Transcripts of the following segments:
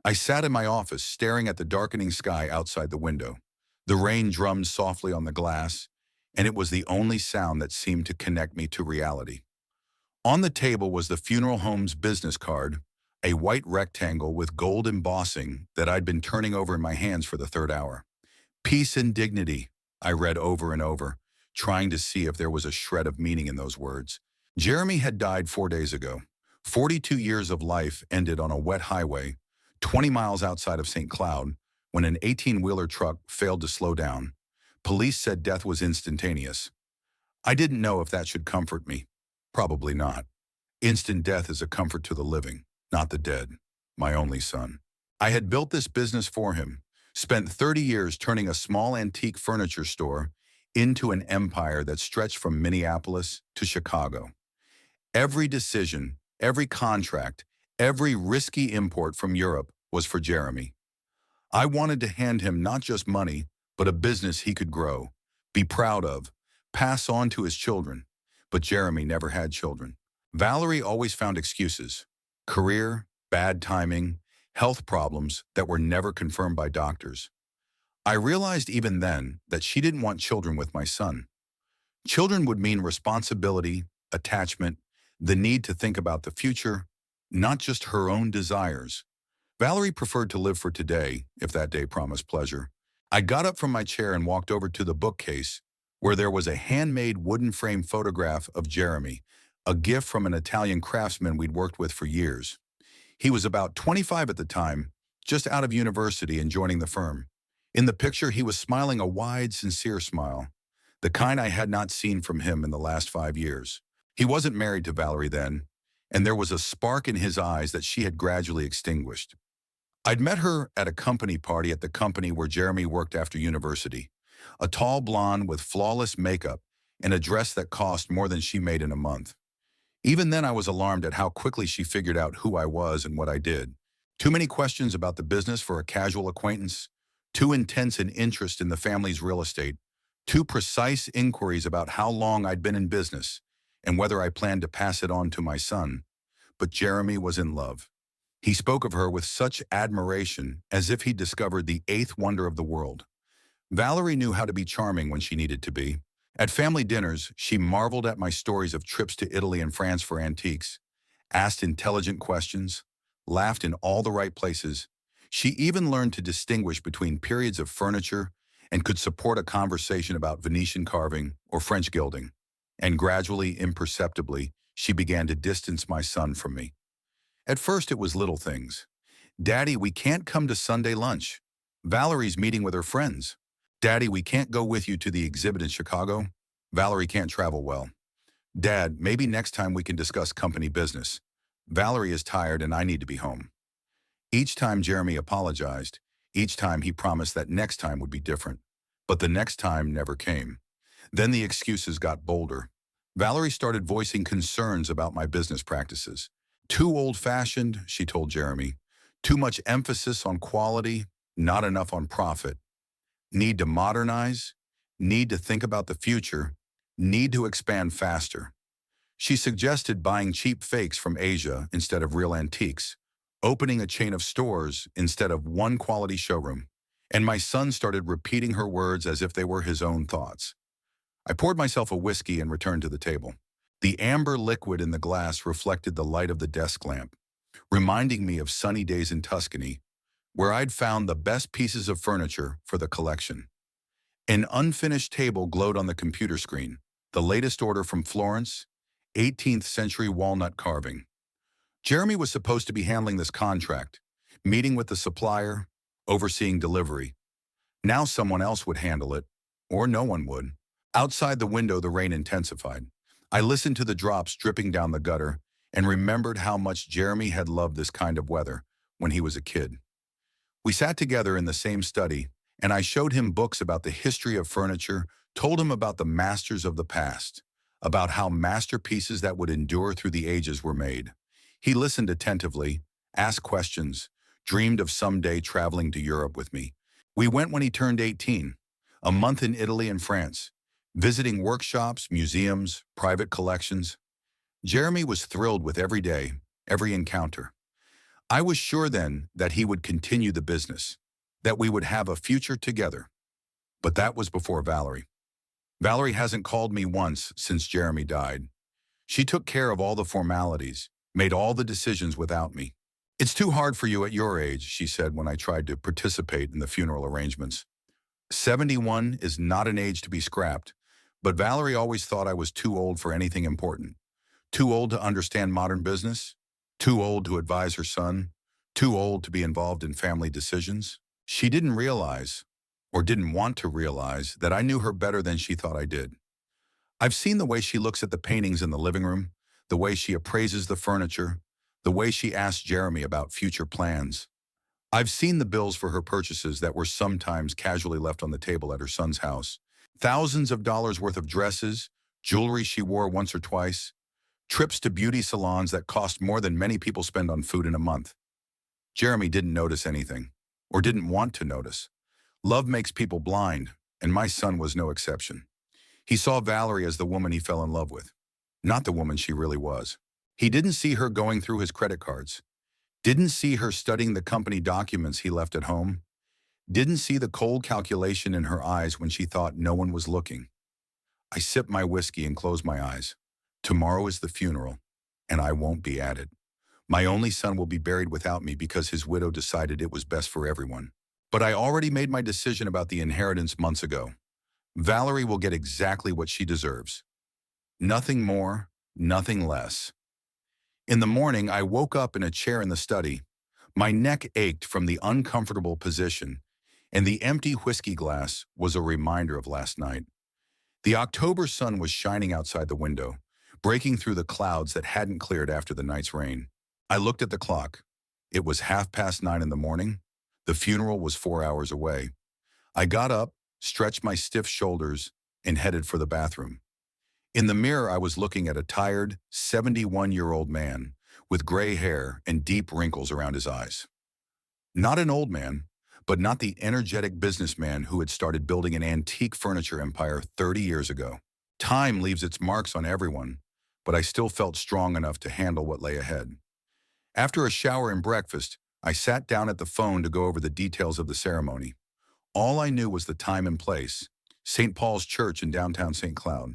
I sat in my office, staring at the darkening sky outside the window. The rain drummed softly on the glass, and it was the only sound that seemed to connect me to reality. On the table was the funeral home's business card, a white rectangle with gold embossing that I'd been turning over in my hands for the third hour. Peace and dignity, I read over and over, trying to see if there was a shred of meaning in those words. Jeremy had died 4 days ago. 42 years of life ended on a wet highway, 20 miles outside of St. Cloud, when an 18-wheeler truck failed to slow down. Police said death was instantaneous. I didn't know if that should comfort me. Probably not. Instant death is a comfort to the living, not the dead. My only son. I had built this business for him, spent 30 years turning a small antique furniture store into an empire that stretched from Minneapolis to Chicago. Every decision, every contract, every risky import from Europe was for Jeremy. I wanted to hand him not just money, but a business he could grow, be proud of, pass on to his children. But Jeremy never had children. Valerie always found excuses. Career, bad timing, health problems that were never confirmed by doctors. I realized even then that she didn't want children with my son. Children would mean responsibility, attachment, the need to think about the future, not just her own desires. Valerie preferred to live for today, if that day promised pleasure. I got up from my chair and walked over to the bookcase, where there was a handmade wooden frame photograph of Jeremy, a gift from an Italian craftsman we'd worked with for years. He was about 25 at the time, just out of university and joining the firm. In the picture, he was smiling a wide, sincere smile, the kind I had not seen from him in the last 5 years. He wasn't married to Valerie then, and there was a spark in his eyes that she had gradually extinguished. I'd met her at a company party at the company where Jeremy worked after university. A tall blonde with flawless makeup and a dress that cost more than she made in a month. Even then I was alarmed at how quickly she figured out who I was and what I did. Too many questions about the business for a casual acquaintance, too intense an interest in the family's real estate, too precise inquiries about how long I'd been in business and whether I planned to pass it on to my son. But Jeremy was in love. He spoke of her with such admiration as if he'd discovered the eighth wonder of the world. Valerie knew how to be charming when she needed to be. At family dinners, she marveled at my stories of trips to Italy and France for antiques, asked intelligent questions, laughed in all the right places. She even learned to distinguish between periods of furniture and could support a conversation about Venetian carving or French gilding. And gradually, imperceptibly, she began to distance my son from me. At first, it was little things. "Daddy, we can't come to Sunday lunch. Valerie's meeting with her friends. Daddy, we can't go with you to the exhibit in Chicago. Valerie can't travel well. Dad, maybe next time we can discuss company business. Valerie is tired and I need to be home." Each time Jeremy apologized, each time he promised that next time would be different. But the next time never came. Then the excuses got bolder. Valerie started voicing concerns about my business practices. Too old-fashioned, she told Jeremy. Too much emphasis on quality, not enough on profit. Need to modernize, need to think about the future, need to expand faster. She suggested buying cheap fakes from Asia instead of real antiques, opening a chain of stores instead of one quality showroom. And my son started repeating her words as if they were his own thoughts. I poured myself a whiskey and returned to the table. The amber liquid in the glass reflected the light of the desk lamp, reminding me of sunny days in Tuscany, where I'd found the best pieces of furniture for the collection. An unfinished table glowed on the computer screen, the latest order from Florence, 18th century walnut carving. Jeremy was supposed to be handling this contract, meeting with the supplier, overseeing delivery. Now someone else would handle it, or no one would. Outside the window, the rain intensified. I listened to the drops dripping down the gutter and remembered how much Jeremy had loved this kind of weather when he was a kid. We sat together in the same study, and I showed him books about the history of furniture, told him about the masters of the past, about how masterpieces that would endure through the ages were made. He listened attentively, asked questions, dreamed of someday traveling to Europe with me. We went when he turned 18, a month in Italy and France, visiting workshops, museums, private collections. Jeremy was thrilled with every day, every encounter. I was sure then that he would continue the business, that we would have a future together. But that was before Valerie. Valerie hasn't called me once since Jeremy died. She took care of all the formalities, made all the decisions without me. It's too hard for you at your age, she said when I tried to participate in the funeral arrangements. 71 is not an age to be scrapped, but Valerie always thought I was too old for anything important. Too old to understand modern business, too old to advise her son, too old to be involved in family decisions. She didn't realize, or didn't want to realize, that I knew her better than she thought I did. I've seen the way she looks at the paintings in the living room, the way she appraises the furniture, the way she asks Jeremy about future plans. I've seen the bills for her purchases that were sometimes casually left on the table at her son's house. Thousands of dollars worth of dresses, jewelry she wore once or twice, trips to beauty salons that cost more than many people spend on food in a month. Jeremy didn't notice anything, or didn't want to notice. Love makes people blind, and my son was no exception. He saw Valerie as the woman he fell in love with, not the woman she really was. He didn't see her going through his credit cards, didn't see her studying the company documents he left at home, didn't see the cold calculation in her eyes when she thought no one was looking. I sipped my whiskey and closed my eyes. Tomorrow is the funeral, and I won't be at it. My only son will be buried without me because his widow decided it was best for everyone. But I already made my decision about the inheritance months ago. Valerie will get exactly what she deserves. Nothing more, nothing less. In the morning, I woke up in a chair in the study. My neck ached from the uncomfortable position, and the empty whiskey glass was a reminder of last night. The October sun was shining outside the window, breaking through the clouds that hadn't cleared after the night's rain. I looked at the clock. It was 9:30 in the morning. The funeral was 4 hours away. I got up, stretched my stiff shoulders, and headed for the bathroom. In the mirror, I was looking at a tired, 71-year-old man with gray hair and deep wrinkles around his eyes. Not an old man, but not the energetic businessman who had started building an antique furniture empire 30 years ago. Time leaves its marks on everyone, but I still felt strong enough to handle what lay ahead. After a shower and breakfast, I sat down at the phone to go over the details of the ceremony. All I knew was the time and place, St. Paul's Church in downtown St. Cloud.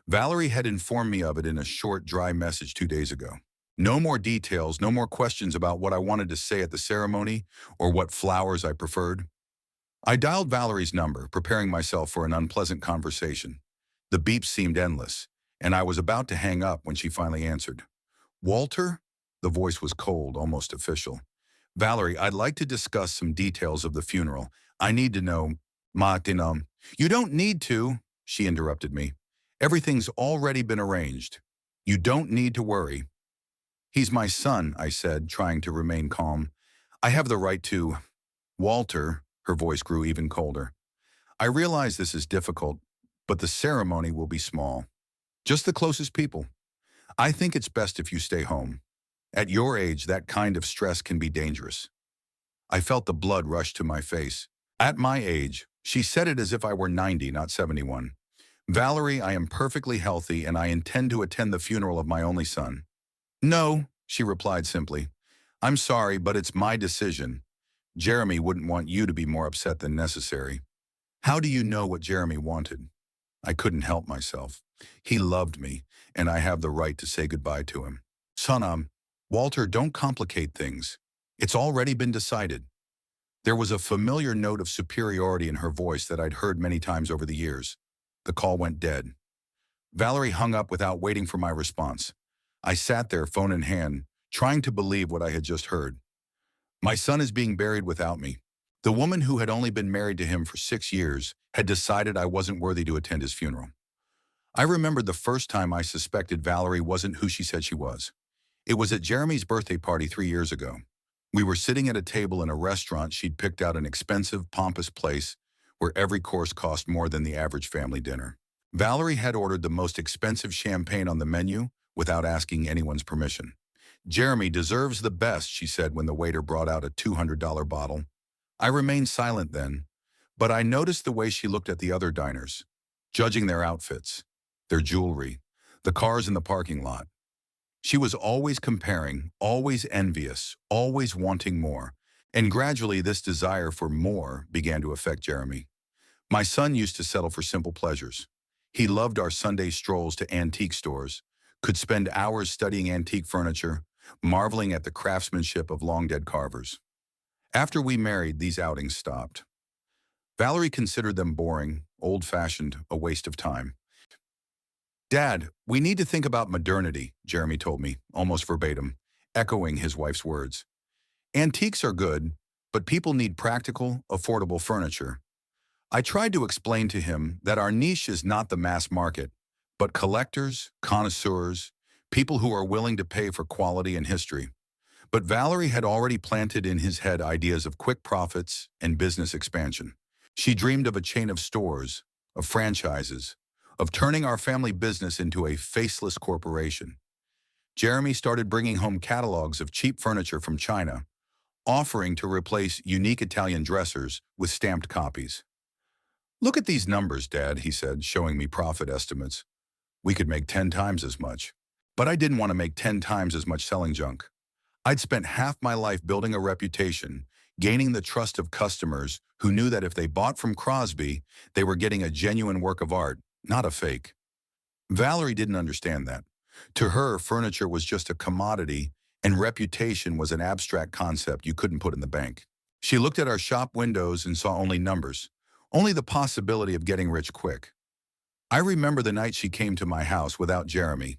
Valerie had informed me of it in a short, dry message 2 days ago. No more details, no more questions about what I wanted to say at the ceremony or what flowers I preferred. I dialed Valerie's number, preparing myself for an unpleasant conversation. The beep seemed endless, and I was about to hang up when she finally answered. "Walter?" The voice was cold, almost official. "Valerie, I'd like to discuss some details of the funeral. I need to know, Martin, You don't need to," she interrupted me. "Everything's already been arranged. You don't need to worry." "He's my son," I said, trying to remain calm. "I have the right to—" "Walter," her voice grew even colder. "I realize this is difficult, but the ceremony will be small. Just the closest people. I think it's best if you stay home. At your age, that kind of stress can be dangerous." I felt the blood rush to my face. At my age, she said it as if I were 90, not 71. "Valerie, I am perfectly healthy and I intend to attend the funeral of my only son." "No," she replied simply. "I'm sorry, but it's my decision. Jeremy wouldn't want you to be more upset than necessary." "How do you know what Jeremy wanted?" I couldn't help myself. He loved me, and I have the right to say goodbye to him. "Son, Walter, don't complicate things. It's already been decided." There was a familiar note of superiority in her voice that I'd heard many times over the years. The call went dead. Valerie hung up without waiting for my response. I sat there, phone in hand, trying to believe what I had just heard. My son is being buried without me. The woman who had only been married to him for 6 years had decided I wasn't worthy to attend his funeral. I remembered the first time I suspected Valerie wasn't who she said she was. It was at Jeremy's birthday party 3 years ago. We were sitting at a table in a restaurant she'd picked out, an expensive, pompous place where every course cost more than the average family dinner. Valerie had ordered the most expensive champagne on the menu without asking anyone's permission. "Jeremy deserves the best," she said when the waiter brought out a $200 bottle. I remained silent then, but I noticed the way she looked at the other diners, judging their outfits, their jewelry, the cars in the parking lot. She was always comparing, always envious, always wanting more. And gradually this desire for more began to affect Jeremy. My son used to settle for simple pleasures. He loved our Sunday strolls to antique stores, could spend hours studying antique furniture, marveling at the craftsmanship of long-dead carvers. After we married, these outings stopped. Valerie considered them boring, old-fashioned, a waste of time. "Dad, we need to think about modernity," Jeremy told me, almost verbatim, echoing his wife's words. "Antiques are good, but people need practical, affordable furniture." I tried to explain to him that our niche is not the mass market, but collectors, connoisseurs, people who are willing to pay for quality and history. But Valerie had already planted in his head ideas of quick profits and business expansion. She dreamed of a chain of stores, of franchises, of turning our family business into a faceless corporation. Jeremy started bringing home catalogs of cheap furniture from China, offering to replace unique Italian dressers with stamped copies. "Look at these numbers, Dad," he said, showing me profit estimates. "We could make 10 times as much." But I didn't want to make 10 times as much selling junk. I'd spent half my life building a reputation, gaining the trust of customers who knew that if they bought from Crosby, they were getting a genuine work of art, not a fake. Valerie didn't understand that. To her, furniture was just a commodity, and reputation was an abstract concept you couldn't put in the bank. She looked at our shop windows and saw only numbers, only the possibility of getting rich quick. I remember the night she came to my house without Jeremy.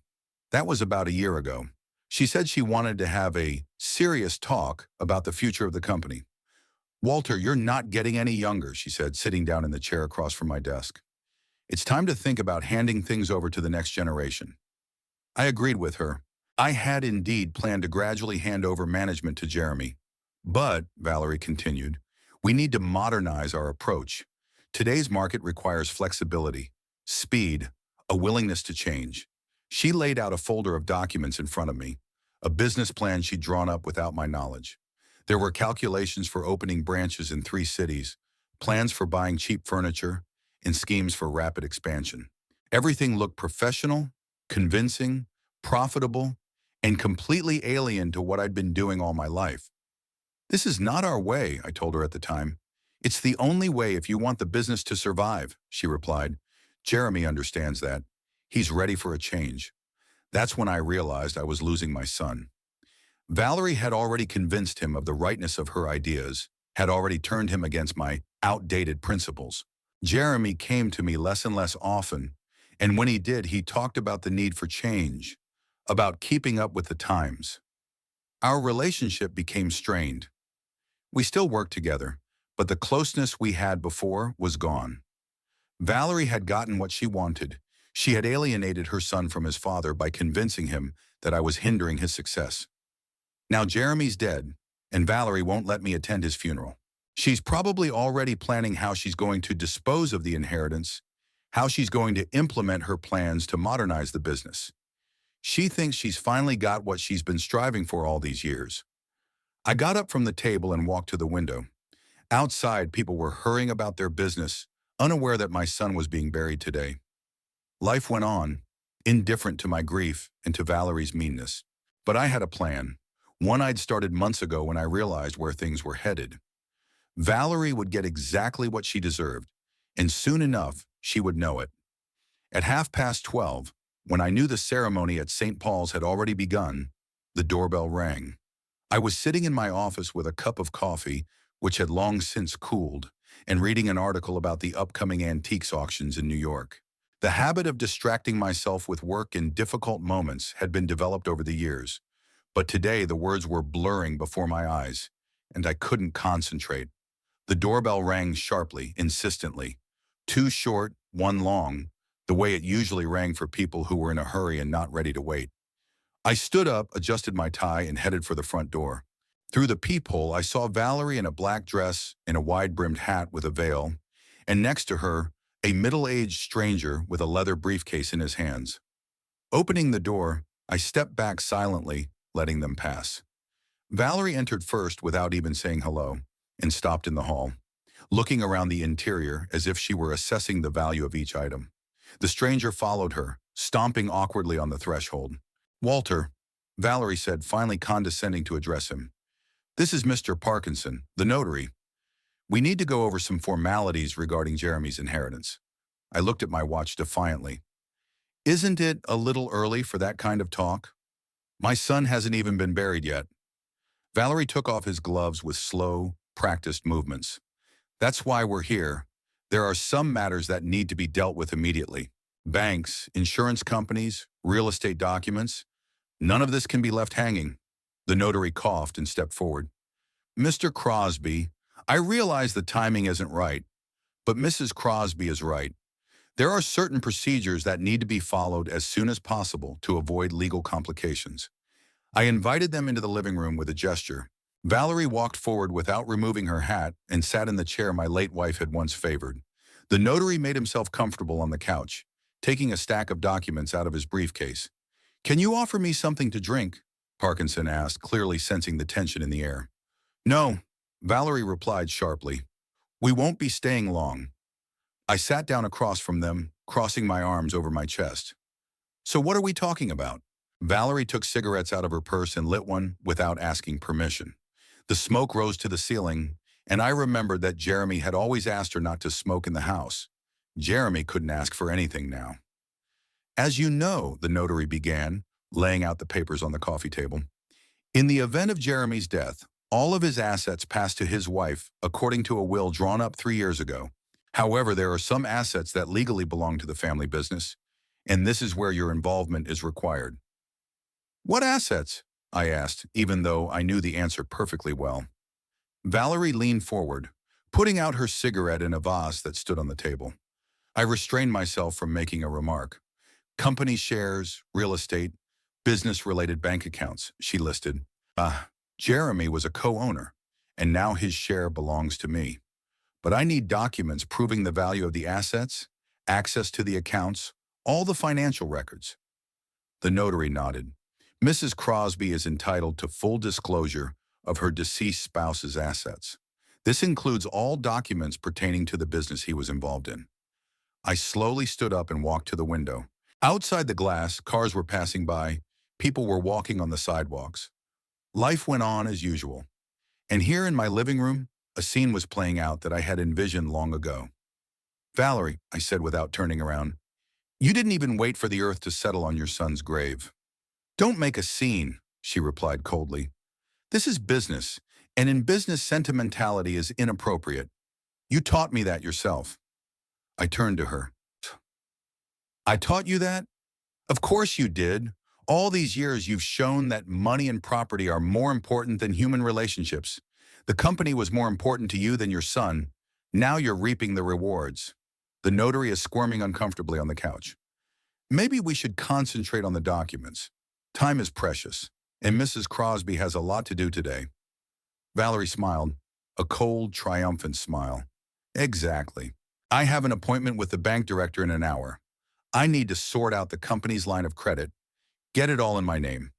That was about a year ago. She said she wanted to have a serious talk about the future of the company. "Walter, you're not getting any younger," she said, sitting down in the chair across from my desk. "It's time to think about handing things over to the next generation." I agreed with her. I had indeed planned to gradually hand over management to Jeremy. "But," Valerie continued, "we need to modernize our approach. Today's market requires flexibility, speed, a willingness to change." She laid out a folder of documents in front of me, a business plan she'd drawn up without my knowledge. There were calculations for opening branches in 3 cities, plans for buying cheap furniture, and schemes for rapid expansion. Everything looked professional, convincing, profitable, and completely alien to what I'd been doing all my life. "This is not our way," I told her at the time. "It's the only way if you want the business to survive," she replied. "Jeremy understands that. He's ready for a change." That's when I realized I was losing my son. Valerie had already convinced him of the rightness of her ideas, had already turned him against my outdated principles. Jeremy came to me less and less often, and when he did, he talked about the need for change, about keeping up with the times. Our relationship became strained. We still worked together, but the closeness we had before was gone. Valerie had gotten what she wanted. She had alienated her son from his father by convincing him that I was hindering his success. Now Jeremy's dead, and Valerie won't let me attend his funeral. She's probably already planning how she's going to dispose of the inheritance, how she's going to implement her plans to modernize the business. She thinks she's finally got what she's been striving for all these years. I got up from the table and walked to the window. Outside, people were hurrying about their business, unaware that my son was being buried today. Life went on, indifferent to my grief and to Valerie's meanness. But I had a plan, one I'd started months ago when I realized where things were headed. Valerie would get exactly what she deserved, and soon enough, she would know it. At 12:30, when I knew the ceremony at St. Paul's had already begun, the doorbell rang. I was sitting in my office with a cup of coffee, which had long since cooled, and reading an article about the upcoming antiques auctions in New York. The habit of distracting myself with work in difficult moments had been developed over the years, but today the words were blurring before my eyes, and I couldn't concentrate. The doorbell rang sharply, insistently. 2 short, 1 long, the way it usually rang for people who were in a hurry and not ready to wait. I stood up, adjusted my tie, and headed for the front door. Through the peephole, I saw Valerie in a black dress and a wide-brimmed hat with a veil, and next to her, a middle-aged stranger with a leather briefcase in his hands. Opening the door, I stepped back silently, letting them pass. Valerie entered first without even saying hello, and stopped in the hall, looking around the interior as if she were assessing the value of each item. The stranger followed her, stomping awkwardly on the threshold. "Walter," Valerie said, finally condescending to address him. This is Mr. Parkinson, the notary. We need to go over some formalities regarding Jeremy's inheritance. I looked at my watch defiantly. Isn't it a little early for that kind of talk? My son hasn't even been buried yet. Valerie took off his gloves with slow, practiced movements. That's why we're here. There are some matters that need to be dealt with immediately. Banks, insurance companies, real estate documents. None of this can be left hanging. The notary coughed and stepped forward. Mr. Crosby, I realize the timing isn't right, but Mrs. Crosby is right. There are certain procedures that need to be followed as soon as possible to avoid legal complications. I invited them into the living room with a gesture. Valerie walked forward without removing her hat and sat in the chair my late wife had once favored. The notary made himself comfortable on the couch, taking a stack of documents out of his briefcase. Can you offer me something to drink? Parkinson asked, clearly sensing the tension in the air. No, Valerie replied sharply. We won't be staying long. I sat down across from them, crossing my arms over my chest. So what are we talking about? Valerie took cigarettes out of her purse and lit one without asking permission. The smoke rose to the ceiling, and I remembered that Jeremy had always asked her not to smoke in the house. Jeremy couldn't ask for anything now. As you know, the notary began, laying out the papers on the coffee table. In the event of Jeremy's death, all of his assets passed to his wife, according to a will drawn up 3 years ago. However, there are some assets that legally belong to the family business, and this is where your involvement is required. What assets? I asked, even though I knew the answer perfectly well. Valerie leaned forward, putting out her cigarette in a vase that stood on the table. I restrained myself from making a remark. Company shares, real estate, business-related bank accounts, she listed. Jeremy was a co-owner, and now his share belongs to me. But I need documents proving the value of the assets, access to the accounts, all the financial records. The notary nodded. Mrs. Crosby is entitled to full disclosure of her deceased spouse's assets. This includes all documents pertaining to the business he was involved in. I slowly stood up and walked to the window. Outside the glass, cars were passing by. People were walking on the sidewalks. Life went on as usual. And here in my living room, a scene was playing out that I had envisioned long ago. Valerie, I said without turning around, you didn't even wait for the earth to settle on your son's grave. Don't make a scene, she replied coldly. This is business, and in business sentimentality is inappropriate. You taught me that yourself. I turned to her. I taught you that? Of course you did. All these years you've shown that money and property are more important than human relationships. The company was more important to you than your son. Now you're reaping the rewards. The notary is squirming uncomfortably on the couch. Maybe we should concentrate on the documents. Time is precious, and Mrs. Crosby has a lot to do today. Valerie smiled, a cold, triumphant smile. Exactly. I have an appointment with the bank director in an hour. I need to sort out the company's line of credit, get it all in my name.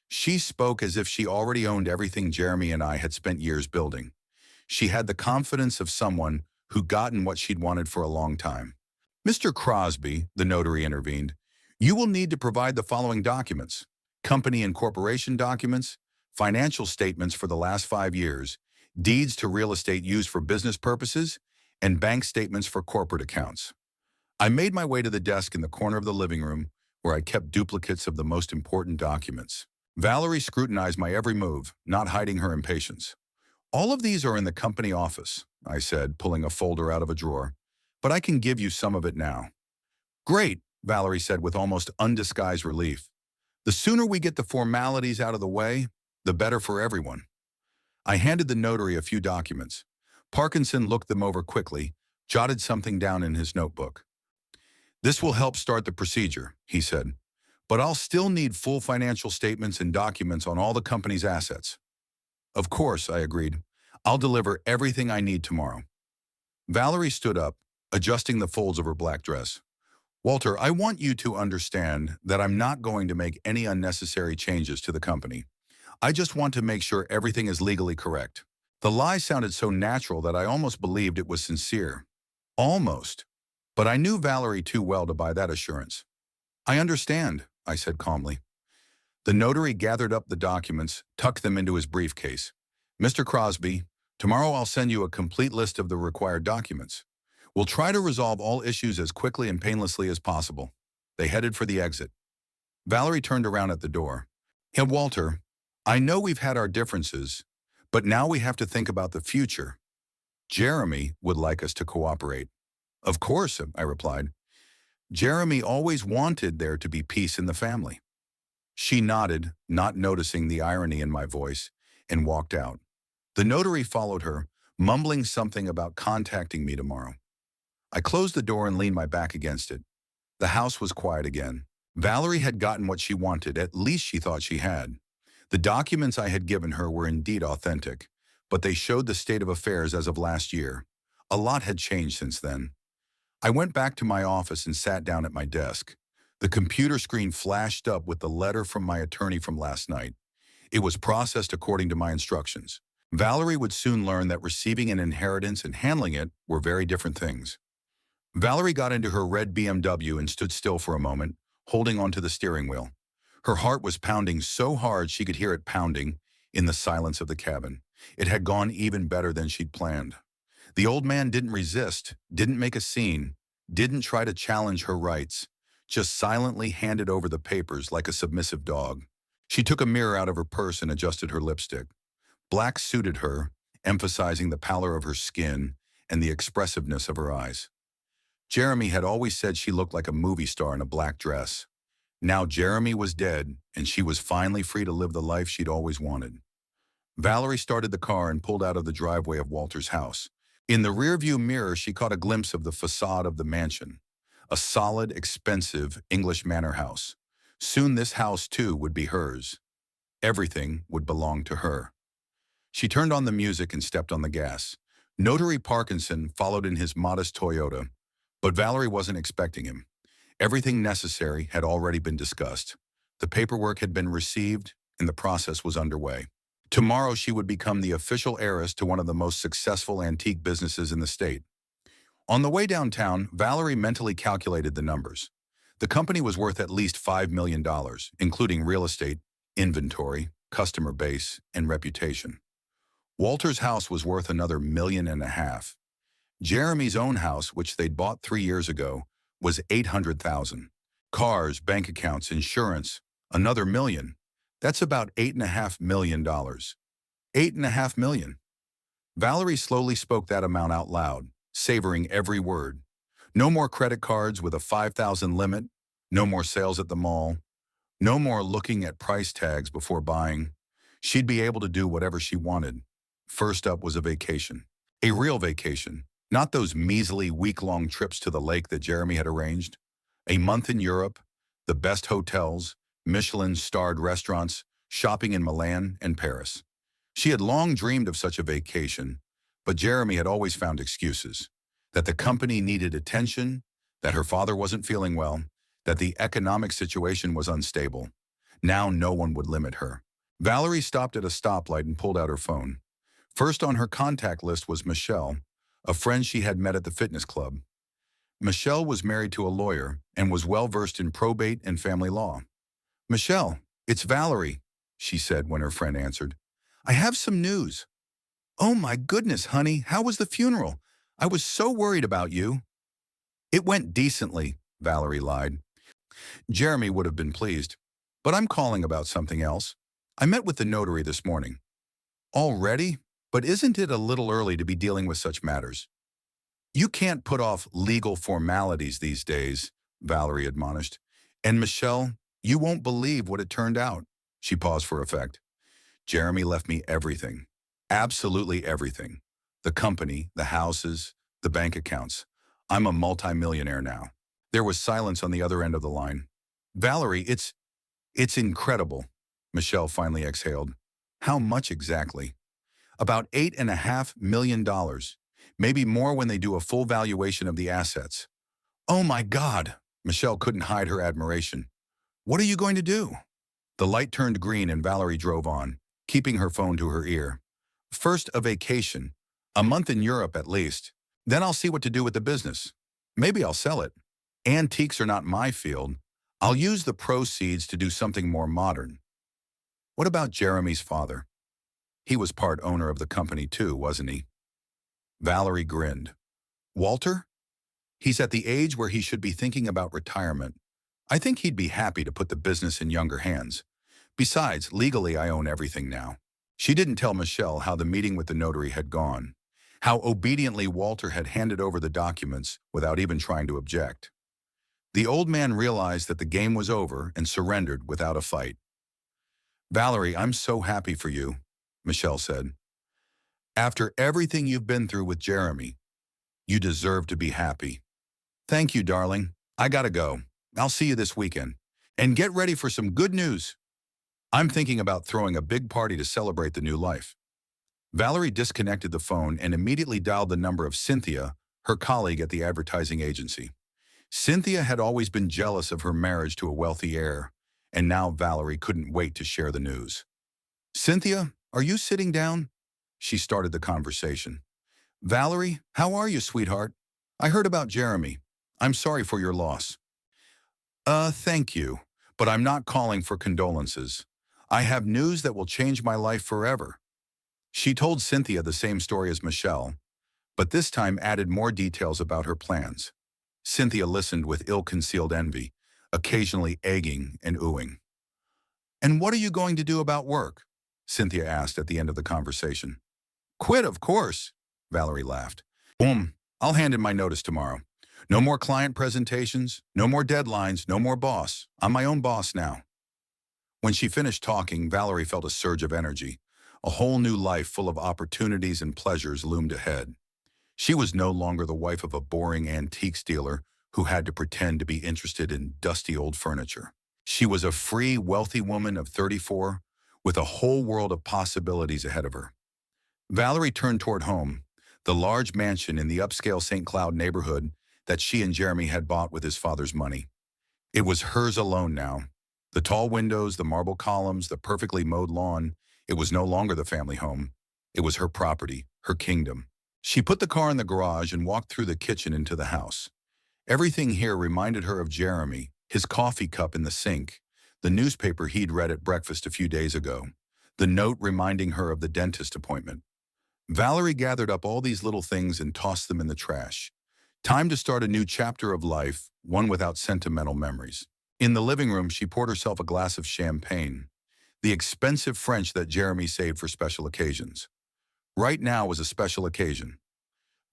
She spoke as if she already owned everything Jeremy and I had spent years building. She had the confidence of someone who'd gotten what she'd wanted for a long time. Mr. Crosby, the notary intervened, you will need to provide the following documents: company and corporation documents, financial statements for the last 5 years, deeds to real estate used for business purposes, and bank statements for corporate accounts. I made my way to the desk in the corner of the living room where I kept duplicates of the most important documents. Valerie scrutinized my every move, not hiding her impatience. All of these are in the company office, I said, pulling a folder out of a drawer, but I can give you some of it now. Great, Valerie said with almost undisguised relief. The sooner we get the formalities out of the way, the better for everyone. I handed the notary a few documents. Parkinson looked them over quickly, jotted something down in his notebook. This will help start the procedure, he said, but I'll still need full financial statements and documents on all the company's assets. Of course, I agreed. I'll deliver everything I need tomorrow. Valerie stood up, adjusting the folds of her black dress. Walter, I want you to understand that I'm not going to make any unnecessary changes to the company. I just want to make sure everything is legally correct. The lie sounded so natural that I almost believed it was sincere. Almost. But I knew Valerie too well to buy that assurance. I understand, I said calmly. The notary gathered up the documents, tucked them into his briefcase. Mr. Crosby, tomorrow I'll send you a complete list of the required documents. We'll try to resolve all issues as quickly and painlessly as possible. They headed for the exit. Valerie turned around at the door. Hey, Walter, I know we've had our differences, but now we have to think about the future. Jeremy would like us to cooperate. Of course, I replied. Jeremy always wanted there to be peace in the family. She nodded, not noticing the irony in my voice, and walked out. The notary followed her, mumbling something about contacting me tomorrow. I closed the door and leaned my back against it. The house was quiet again. Valerie had gotten what she wanted, at least she thought she had. The documents I had given her were indeed authentic, but they showed the state of affairs as of last year. A lot had changed since then. I went back to my office and sat down at my desk. The computer screen flashed up with the letter from my attorney from last night. It was processed according to my instructions. Valerie would soon learn that receiving an inheritance and handling it were very different things. Valerie got into her red BMW and stood still for a moment, holding onto the steering wheel. Her heart was pounding so hard she could hear it pounding in the silence of the cabin. It had gone even better than she'd planned. The old man didn't resist, didn't make a scene, didn't try to challenge her rights, just silently handed over the papers like a submissive dog. She took a mirror out of her purse and adjusted her lipstick. Black suited her, emphasizing the pallor of her skin and the expressiveness of her eyes. Jeremy had always said she looked like a movie star in a black dress. Now Jeremy was dead, and she was finally free to live the life she'd always wanted. Valerie started the car and pulled out of the driveway of Walter's house. In the rearview mirror, she caught a glimpse of the facade of the mansion, a solid, expensive English manor house. Soon this house, too, would be hers. Everything would belong to her. She turned on the music and stepped on the gas. Notary Parkinson followed in his modest Toyota, but Valerie wasn't expecting him. Everything necessary had already been discussed. The paperwork had been received, and the process was underway. Tomorrow she would become the official heiress to one of the most successful antique businesses in the state. On the way downtown, Valerie mentally calculated the numbers. The company was worth at least $5 million, including real estate, inventory, customer base, and reputation. Walter's house was worth another $1.5 million. Jeremy's own house, which they'd bought 3 years ago, was $800,000. Cars, bank accounts, insurance, another $1 million. That's about $8.5 million. $8.5 million. Valerie slowly spoke that amount out loud, savoring every word. No more credit cards with a 5,000 limit, no more sales at the mall, no more looking at price tags before buying. She'd be able to do whatever she wanted. First up was a vacation. A real vacation. Not those measly week-long trips to the lake that Jeremy had arranged. A month in Europe, the best hotels, Michelin-starred restaurants, shopping in Milan and Paris. She had long dreamed of such a vacation, but Jeremy had always found excuses. That the company needed attention, that her father wasn't feeling well, that the economic situation was unstable. Now no one would limit her. Valerie stopped at a stoplight and pulled out her phone. First on her contact list was Michelle, a friend she had met at the fitness club. Michelle was married to a lawyer and was well-versed in probate and family law. "Michelle, it's Valerie," she said when her friend answered. "I have some news." "Oh my goodness, honey, how was the funeral? I was so worried about you." "It went decently," Valerie lied. Jeremy would have been pleased, but I'm calling about something else. I met with the notary this morning. "Already? But isn't it a little early to be dealing with such matters?" "You can't put off legal formalities these days," Valerie admonished. "And Michelle, you won't believe what it turned out." She paused for effect. "Jeremy left me everything. Absolutely everything. The company, the houses, the bank accounts. I'm a multimillionaire now." There was silence on the other end of the line. "Valerie, it's incredible," Michelle finally exhaled. "How much exactly?" "About $8.5 million. Maybe more when they do a full valuation of the assets." "Oh my God!" Michelle couldn't hide her admiration. "What are you going to do?" The light turned green and Valerie drove on, keeping her phone to her ear. "First, a vacation. A month in Europe at least. Then I'll see what to do with the business. Maybe I'll sell it. Antiques are not my field. I'll use the proceeds to do something more modern. What about Jeremy's father? He was part owner of the company too, wasn't he? Valerie grinned. Walter? He's at the age where he should be thinking about retirement. I think he'd be happy to put the business in younger hands. Besides, legally I own everything now. She didn't tell Michelle how the meeting with the notary had gone, how obediently Walter had handed over the documents without even trying to object. The old man realized that the game was over and surrendered without a fight. Valerie, I'm so happy for you, Michelle said. After everything you've been through with Jeremy, you deserve to be happy. Thank you, darling. I gotta go. I'll see you this weekend. And get ready for some good news. I'm thinking about throwing a big party to celebrate the new life. Valerie disconnected the phone and immediately dialed the number of Cynthia, her colleague at the advertising agency. Cynthia had always been jealous of her marriage to a wealthy heir, and now Valerie couldn't wait to share the news. Cynthia, are you sitting down? She started the conversation. Valerie, how are you, sweetheart? I heard about Jeremy. I'm sorry for your loss. Thank you, but I'm not calling for condolences. I have news that will change my life forever. She told Cynthia the same story as Michelle, but this time added more details about her plans. Cynthia listened with ill-concealed envy, occasionally egging and oohing. And what are you going to do about work? Cynthia asked at the end of the conversation. Quit, of course, Valerie laughed. I'll hand in my notice tomorrow. No more client presentations, no more deadlines, no more boss. I'm my own boss now. When she finished talking, Valerie felt a surge of energy. A whole new life full of opportunities and pleasures loomed ahead. She was no longer the wife of a boring antiques dealer who had to pretend to be interested in dusty old furniture. She was a free, wealthy woman of 34 with a whole world of possibilities ahead of her. Valerie turned toward home, the large mansion in the upscale St. Cloud neighborhood that she and Jeremy had bought with his father's money. It was hers alone now. The tall windows, the marble columns, the perfectly mowed lawn. It was no longer the family home. It was her property, her kingdom. She put the car in the garage and walked through the kitchen into the house. Everything here reminded her of Jeremy, his coffee cup in the sink, the newspaper he'd read at breakfast a few days ago, the note reminding her of the dentist appointment. Valerie gathered up all these little things and tossed them in the trash. Time to start a new chapter of life, one without sentimental memories. In the living room, she poured herself a glass of champagne, the expensive French that Jeremy saved for special occasions. Right now was a special occasion.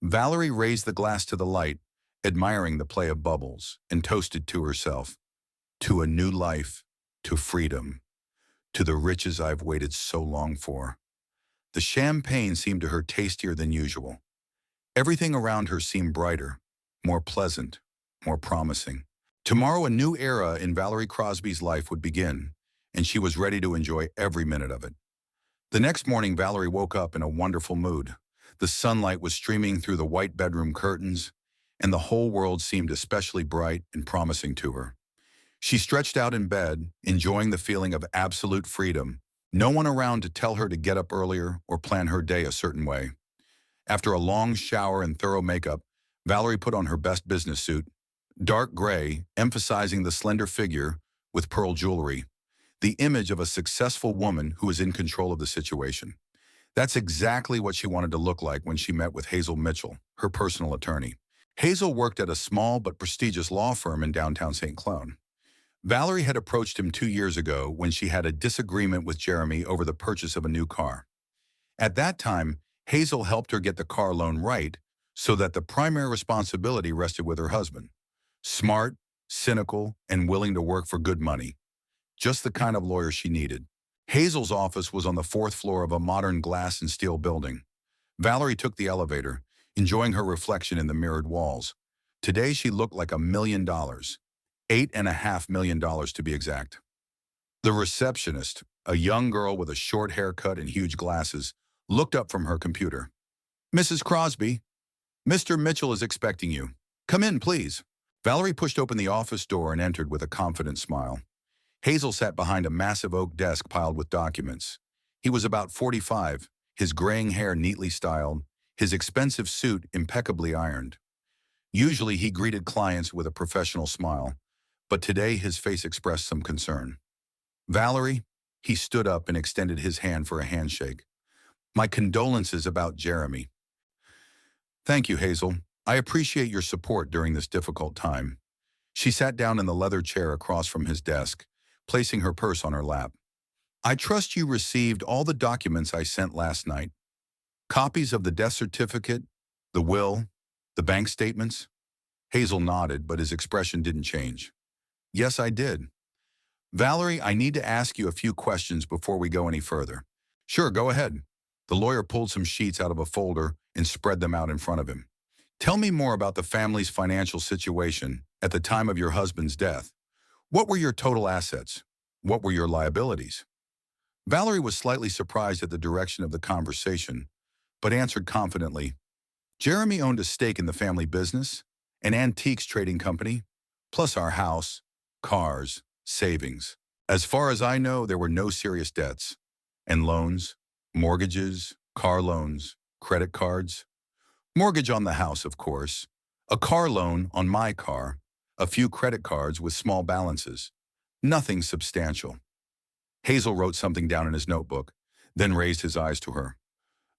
Valerie raised the glass to the light, admiring the play of bubbles, and toasted to herself. To a new life, to freedom, to the riches I've waited so long for. The champagne seemed to her tastier than usual. Everything around her seemed brighter, more pleasant, more promising. Tomorrow a new era in Valerie Crosby's life would begin, and she was ready to enjoy every minute of it. The next morning, Valerie woke up in a wonderful mood. The sunlight was streaming through the white bedroom curtains, and the whole world seemed especially bright and promising to her. She stretched out in bed, enjoying the feeling of absolute freedom, no one around to tell her to get up earlier or plan her day a certain way. After a long shower and thorough makeup, Valerie put on her best business suit, dark gray, emphasizing the slender figure with pearl jewelry, the image of a successful woman who is in control of the situation. That's exactly what she wanted to look like when she met with Hazel Mitchell, her personal attorney. Hazel worked at a small but prestigious law firm in downtown St. Cloud. Valerie had approached him 2 years ago when she had a disagreement with Jeremy over the purchase of a new car. At that time, Hazel helped her get the car loan right so that the primary responsibility rested with her husband. Smart, cynical, and willing to work for good money. Just the kind of lawyer she needed. Hazel's office was on the 4th floor of a modern glass and steel building. Valerie took the elevator, enjoying her reflection in the mirrored walls. Today she looked like $1 million. $8.5 million to be exact. The receptionist, a young girl with a short haircut and huge glasses, looked up from her computer. Mrs. Crosby, Mr. Mitchell is expecting you. Come in, please. Valerie pushed open the office door and entered with a confident smile. Hazel sat behind a massive oak desk piled with documents. He was about 45, his graying hair neatly styled, his expensive suit impeccably ironed. Usually he greeted clients with a professional smile, but today his face expressed some concern. Valerie, He stood up and extended his hand for a handshake. My condolences about Jeremy. Thank you, Hazel. I appreciate your support during this difficult time. She sat down in the leather chair across from his desk, placing her purse on her lap. I trust you received all the documents I sent last night. Copies of the death certificate, the will, the bank statements? Hazel nodded, but his expression didn't change. Yes, I did. Valerie, I need to ask you a few questions before we go any further. Sure, go ahead. The lawyer pulled some sheets out of a folder and spread them out in front of him. Tell me more about the family's financial situation at the time of your husband's death. What were your total assets? What were your liabilities? Valerie was slightly surprised at the direction of the conversation, but answered confidently. Jeremy owned a stake in the family business, an antiques trading company, plus our house, cars, savings. As far as I know, there were no serious debts. And loans, mortgages, car loans, credit cards. Mortgage on the house, of course. A car loan on my car. A few credit cards with small balances. Nothing substantial. Hazel wrote something down in his notebook, then raised his eyes to her.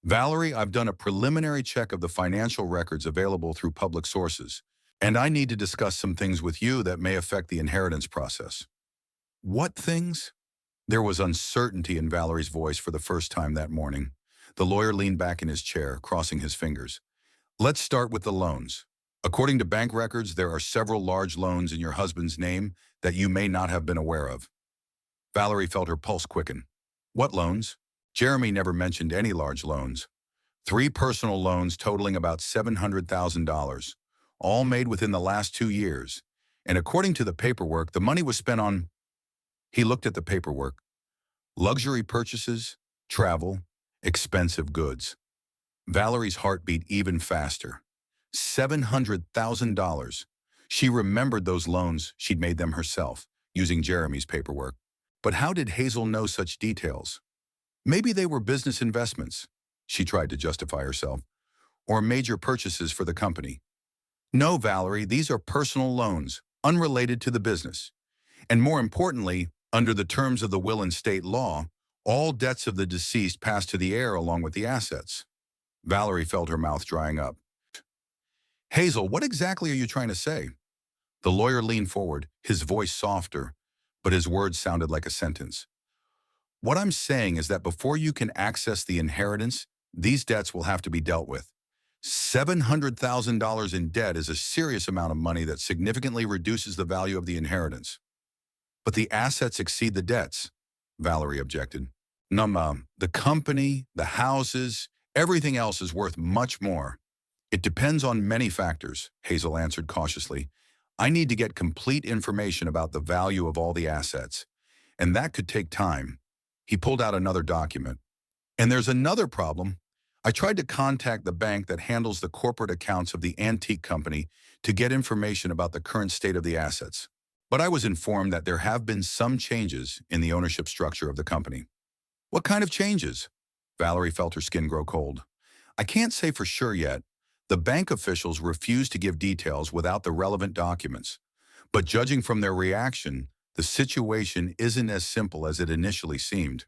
Valerie, I've done a preliminary check of the financial records available through public sources, and I need to discuss some things with you that may affect the inheritance process. What things? There was uncertainty in Valerie's voice for the first time that morning. The lawyer leaned back in his chair, crossing his fingers. Let's start with the loans. According to bank records, there are several large loans in your husband's name that you may not have been aware of. Valerie felt her pulse quicken. What loans? Jeremy never mentioned any large loans. 3 personal loans totaling about $700,000, all made within the last 2 years. And according to the paperwork, the money was spent on... He looked at the paperwork. Luxury purchases, travel, expensive goods. Valerie's heart beat even faster. $700,000. She remembered those loans. She'd made them herself, using Jeremy's paperwork. But how did Hazel know such details? Maybe they were business investments, she tried to justify herself, or major purchases for the company. No, Valerie, these are personal loans, unrelated to the business. And more importantly, under the terms of the will and state law, all debts of the deceased pass to the heir along with the assets. Valerie felt her mouth drying up. Hazel, what exactly are you trying to say? The lawyer leaned forward, his voice softer, but his words sounded like a sentence. What I'm saying is that before you can access the inheritance, these debts will have to be dealt with. $700,000 in debt is a serious amount of money that significantly reduces the value of the inheritance. But the assets exceed the debts, Valerie objected. The company, the houses, everything else is worth much more. It depends on many factors, Hazel answered cautiously. I need to get complete information about the value of all the assets, and that could take time. He pulled out another document. And there's another problem. I tried to contact the bank that handles the corporate accounts of the antique company to get information about the current state of the assets. But I was informed that there have been some changes in the ownership structure of the company. What kind of changes? Valerie felt her skin grow cold. I can't say for sure yet. The bank officials refused to give details without the relevant documents. But judging from their reaction, the situation isn't as simple as it initially seemed.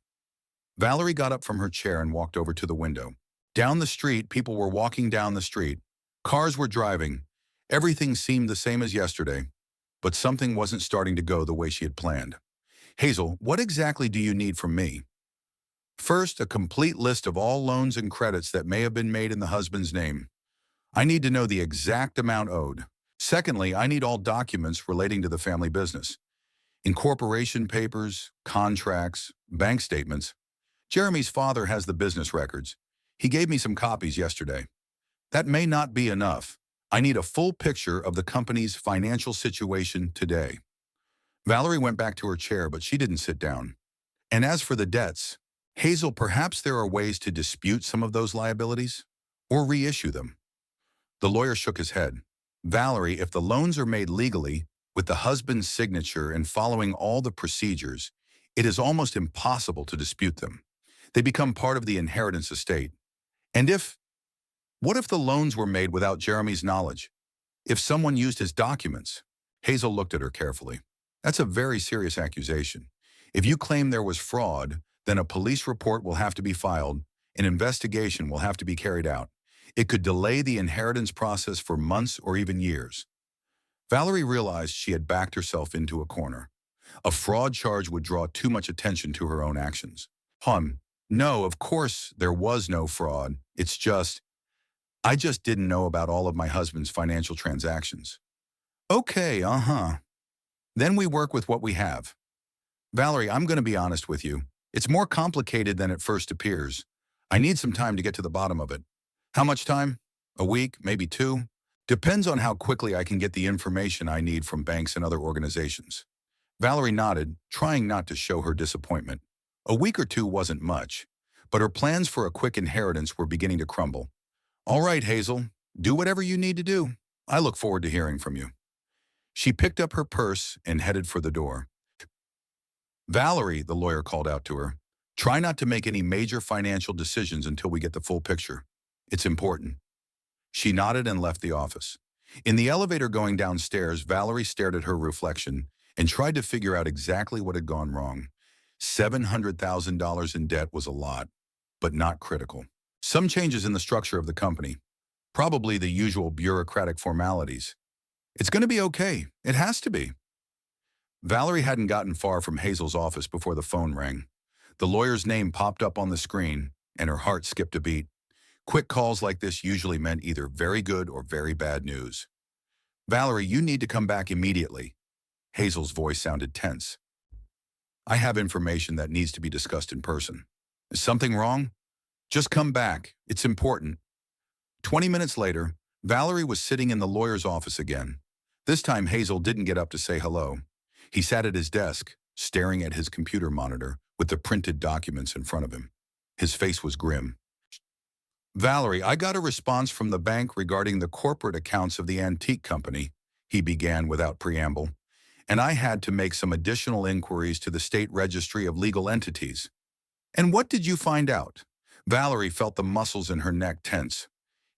Valerie got up from her chair and walked over to the window. Down the street, people were walking down the street. Cars were driving. Everything seemed the same as yesterday. But something wasn't starting to go the way she had planned. Hazel, what exactly do you need from me? First, a complete list of all loans and credits that may have been made in the husband's name. I need to know the exact amount owed. Secondly, I need all documents relating to the family business. Incorporation papers, contracts, bank statements. Jeremy's father has the business records. He gave me some copies yesterday. That may not be enough. I need a full picture of the company's financial situation today. Valerie went back to her chair, but she didn't sit down. And as for the debts, Hazel, perhaps there are ways to dispute some of those liabilities or reissue them. The lawyer shook his head. Valerie, if the loans are made legally, with the husband's signature and following all the procedures, it is almost impossible to dispute them. They become part of the inheritance estate. And what if the loans were made without Jeremy's knowledge? If someone used his documents? Hazel looked at her carefully. That's a very serious accusation. If you claim there was fraud, then a police report will have to be filed, an investigation will have to be carried out. It could delay the inheritance process for months or even years. Valerie realized she had backed herself into a corner. A fraud charge would draw too much attention to her own actions. No, of course there was no fraud. I just didn't know about all of my husband's financial transactions. Okay, Then we work with what we have. Valerie, I'm going to be honest with you. It's more complicated than it first appears. I need some time to get to the bottom of it. How much time? A week, maybe two? Depends on how quickly I can get the information I need from banks and other organizations. Valerie nodded, trying not to show her disappointment. A week or two wasn't much, but her plans for a quick inheritance were beginning to crumble. All right, Hazel, do whatever you need to do. I look forward to hearing from you. She picked up her purse and headed for the door. Valerie, the lawyer called out to her, try not to make any major financial decisions until we get the full picture. It's important. She nodded and left the office. In the elevator going downstairs, Valerie stared at her reflection and tried to figure out exactly what had gone wrong. $700,000 in debt was a lot, but not critical. Some changes in the structure of the company, probably the usual bureaucratic formalities. It's going to be okay. It has to be. Valerie hadn't gotten far from Hazel's office before the phone rang. The lawyer's name popped up on the screen, and her heart skipped a beat. Quick calls like this usually meant either very good or very bad news. Valerie, you need to come back immediately. Hazel's voice sounded tense. I have information that needs to be discussed in person. Is something wrong? Just come back. It's important. 20 minutes later, Valerie was sitting in the lawyer's office again. This time Hazel didn't get up to say hello. He sat at his desk, staring at his computer monitor with the printed documents in front of him. His face was grim. Valerie, I got a response from the bank regarding the corporate accounts of the antique company, he began without preamble, and I had to make some additional inquiries to the state registry of legal entities. And what did you find out? Valerie felt the muscles in her neck tense.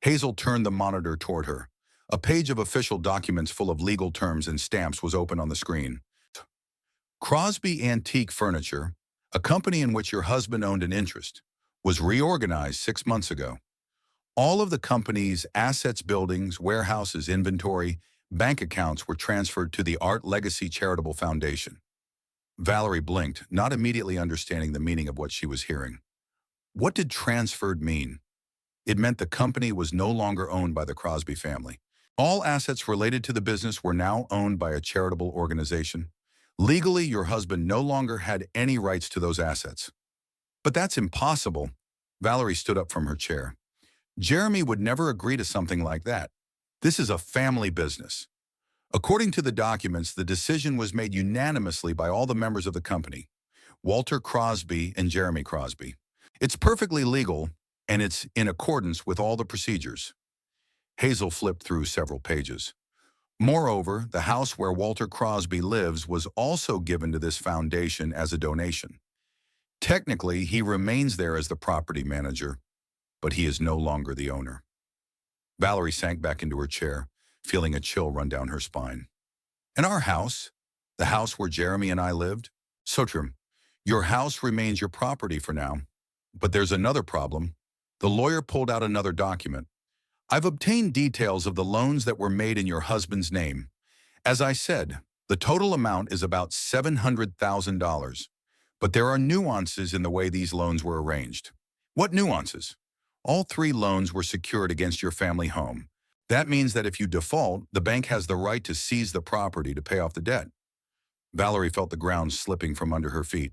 Hazel turned the monitor toward her. A page of official documents full of legal terms and stamps was open on the screen. Crosby Antique Furniture, a company in which your husband owned an interest, was reorganized 6 months ago. All of the company's assets, buildings, warehouses, inventory, bank accounts were transferred to the Art Legacy Charitable Foundation. Valerie blinked, not immediately understanding the meaning of what she was hearing. What did transferred mean? It meant the company was no longer owned by the Crosby family. All assets related to the business were now owned by a charitable organization. Legally, your husband no longer had any rights to those assets. But that's impossible. Valerie stood up from her chair. Jeremy would never agree to something like that. This is a family business. According to the documents, the decision was made unanimously by all the members of the company, Walter Crosby and Jeremy Crosby. It's perfectly legal, and it's in accordance with all the procedures. Hazel flipped through several pages. Moreover, the house where Walter Crosby lives was also given to this foundation as a donation. Technically, he remains there as the property manager, but he is no longer the owner. Valerie sank back into her chair, feeling a chill run down her spine. And our house, the house where Jeremy and I lived? Sotrim, your house remains your property for now. But there's another problem. The lawyer pulled out another document. I've obtained details of the loans that were made in your husband's name. As I said, the total amount is about $700,000. But there are nuances in the way these loans were arranged. What nuances? All 3 loans were secured against your family home. That means that if you default, the bank has the right to seize the property to pay off the debt. Valerie felt the ground slipping from under her feet.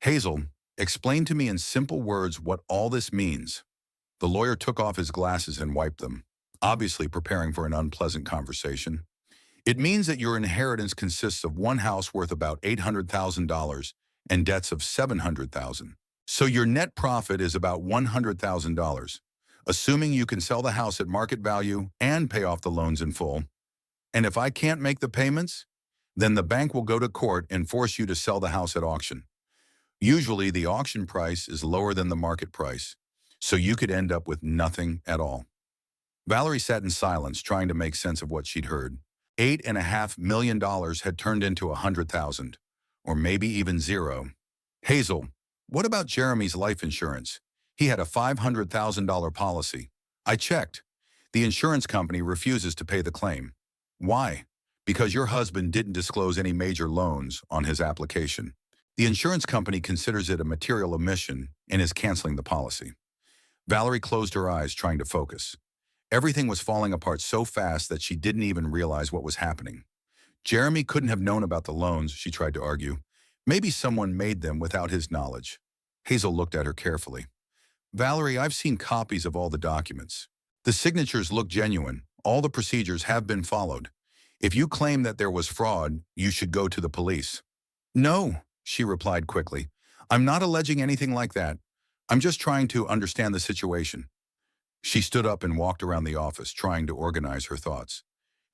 Hazel, explain to me in simple words what all this means. The lawyer took off his glasses and wiped them, obviously preparing for an unpleasant conversation. It means that your inheritance consists of one house worth about $800,000 and debts of $700,000. So your net profit is about $100,000, assuming you can sell the house at market value and pay off the loans in full. And if I can't make the payments, then the bank will go to court and force you to sell the house at auction. Usually the auction price is lower than the market price, so you could end up with nothing at all. Valerie sat in silence, trying to make sense of what she'd heard. $8.5 million had turned into $100,000. or maybe even zero. Hazel, what about Jeremy's life insurance? He had a $500,000 policy. I checked. The insurance company refuses to pay the claim. Why? Because your husband didn't disclose any major loans on his application. The insurance company considers it a material omission and is canceling the policy. Valerie closed her eyes, trying to focus. Everything was falling apart so fast that she didn't even realize what was happening. Jeremy couldn't have known about the loans, she tried to argue. Maybe someone made them without his knowledge. Hazel looked at her carefully. Valerie, I've seen copies of all the documents. The signatures look genuine. All the procedures have been followed. If you claim that there was fraud, you should go to the police. No, she replied quickly. I'm not alleging anything like that. I'm just trying to understand the situation. She stood up and walked around the office, trying to organize her thoughts.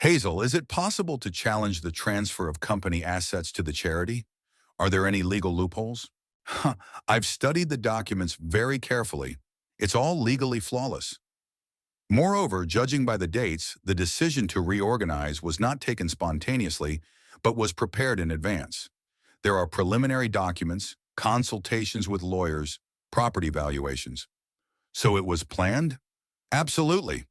Hazel, is it possible to challenge the transfer of company assets to the charity? Are there any legal loopholes? I've studied the documents very carefully. It's all legally flawless. Moreover, judging by the dates, the decision to reorganize was not taken spontaneously, but was prepared in advance. There are preliminary documents, consultations with lawyers, property valuations. So it was planned? Absolutely.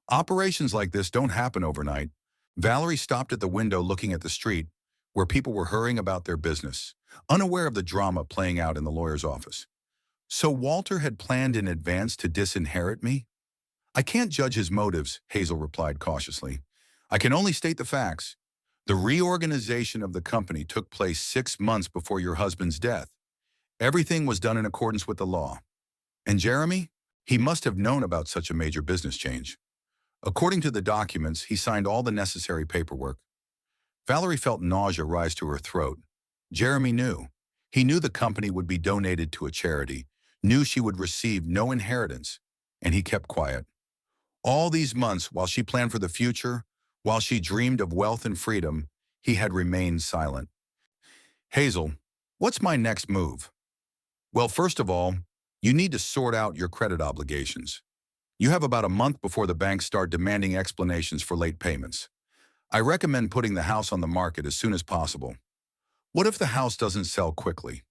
Operations like this don't happen overnight. Valerie stopped at the window looking at the street, where people were hurrying about their business, unaware of the drama playing out in the lawyer's office. So Walter had planned in advance to disinherit me? I can't judge his motives, Hazel replied cautiously. I can only state the facts. The reorganization of the company took place 6 months before your husband's death. Everything was done in accordance with the law. And Jeremy? He must have known about such a major business change. According to the documents, he signed all the necessary paperwork. Valerie felt nausea rise to her throat. Jeremy knew. He knew the company would be donated to a charity, knew she would receive no inheritance, and he kept quiet. All these months, while she planned for the future, while she dreamed of wealth and freedom, he had remained silent. Hazel, what's my next move? Well, first of all, you need to sort out your credit obligations. You have about a month before the banks start demanding explanations for late payments. I recommend putting the house on the market as soon as possible. What if the house doesn't sell quickly?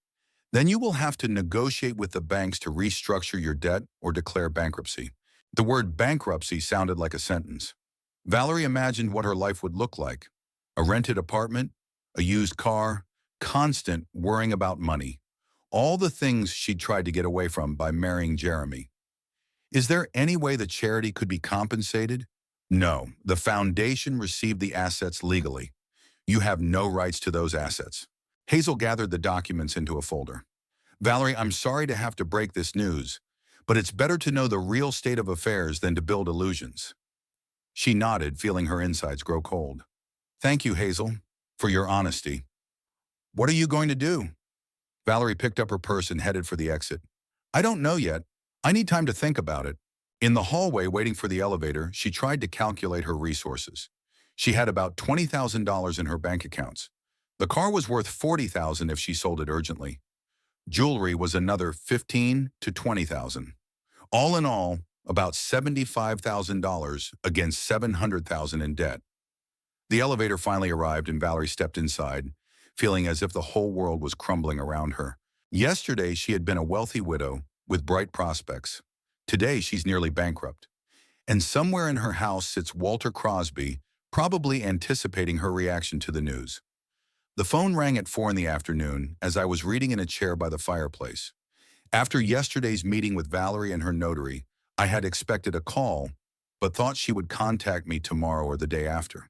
Then you will have to negotiate with the banks to restructure your debt or declare bankruptcy. The word bankruptcy sounded like a sentence. Valerie imagined what her life would look like. A rented apartment, a used car, constant worrying about money. All the things she'd tried to get away from by marrying Jeremy. Is there any way the charity could be compensated? No, the foundation received the assets legally. You have no rights to those assets. Hazel gathered the documents into a folder. Valerie, I'm sorry to have to break this news, but it's better to know the real state of affairs than to build illusions. She nodded, feeling her insides grow cold. Thank you, Hazel, for your honesty. What are you going to do? Valerie picked up her purse and headed for the exit. I don't know yet. I need time to think about it. In the hallway waiting for the elevator, she tried to calculate her resources. She had about $20,000 in her bank accounts. The car was worth $40,000 if she sold it urgently. Jewelry was another $15,000 to $20,000. All in all, about $75,000 against $700,000 in debt. The elevator finally arrived and Valerie stepped inside, feeling as if the whole world was crumbling around her. Yesterday, she had been a wealthy widow with bright prospects. Today, she's nearly bankrupt. And somewhere in her house sits Walter Crosby, probably anticipating her reaction to the news. The phone rang at 4 in the afternoon as I was reading in a chair by the fireplace. After yesterday's meeting with Valerie and her notary, I had expected a call, but thought she would contact me tomorrow or the day after.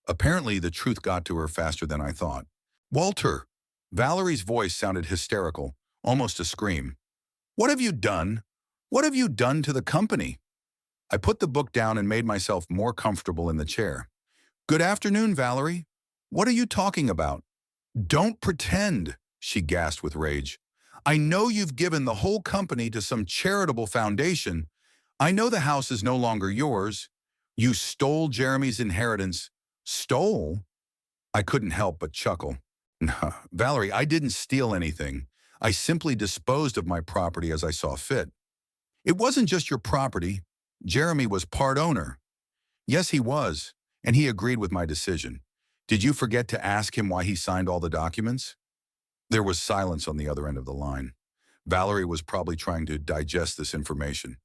Apparently, the truth got to her faster than I thought. Walter! Valerie's voice sounded hysterical, almost a scream. What have you done? What have you done to the company? I put the book down and made myself more comfortable in the chair. Good afternoon, Valerie. What are you talking about? Don't pretend, she gasped with rage. I know you've given the whole company to some charitable foundation. I know the house is no longer yours. You stole Jeremy's inheritance. Stole? I couldn't help but chuckle. No, Valerie, I didn't steal anything. I simply disposed of my property as I saw fit. It wasn't just your property. Jeremy was part owner. Yes, he was, and he agreed with my decision. Did you forget to ask him why he signed all the documents? There was silence on the other end of the line. Valerie was probably trying to digest this information.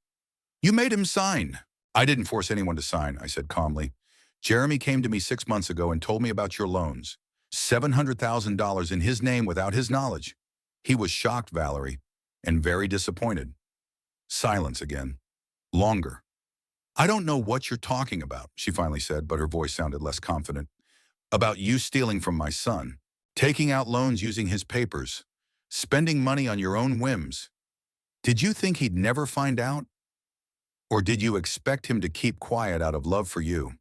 You made him sign. I didn't force anyone to sign, I said calmly. Jeremy came to me 6 months ago and told me about your loans. $700,000 in his name without his knowledge. He was shocked, Valerie, and very disappointed. Silence again. Longer. I don't know what you're talking about, she finally said, but her voice sounded less confident. About you stealing from my son, taking out loans using his papers, spending money on your own whims. Did you think he'd never find out? Or did you expect him to keep quiet out of love for you?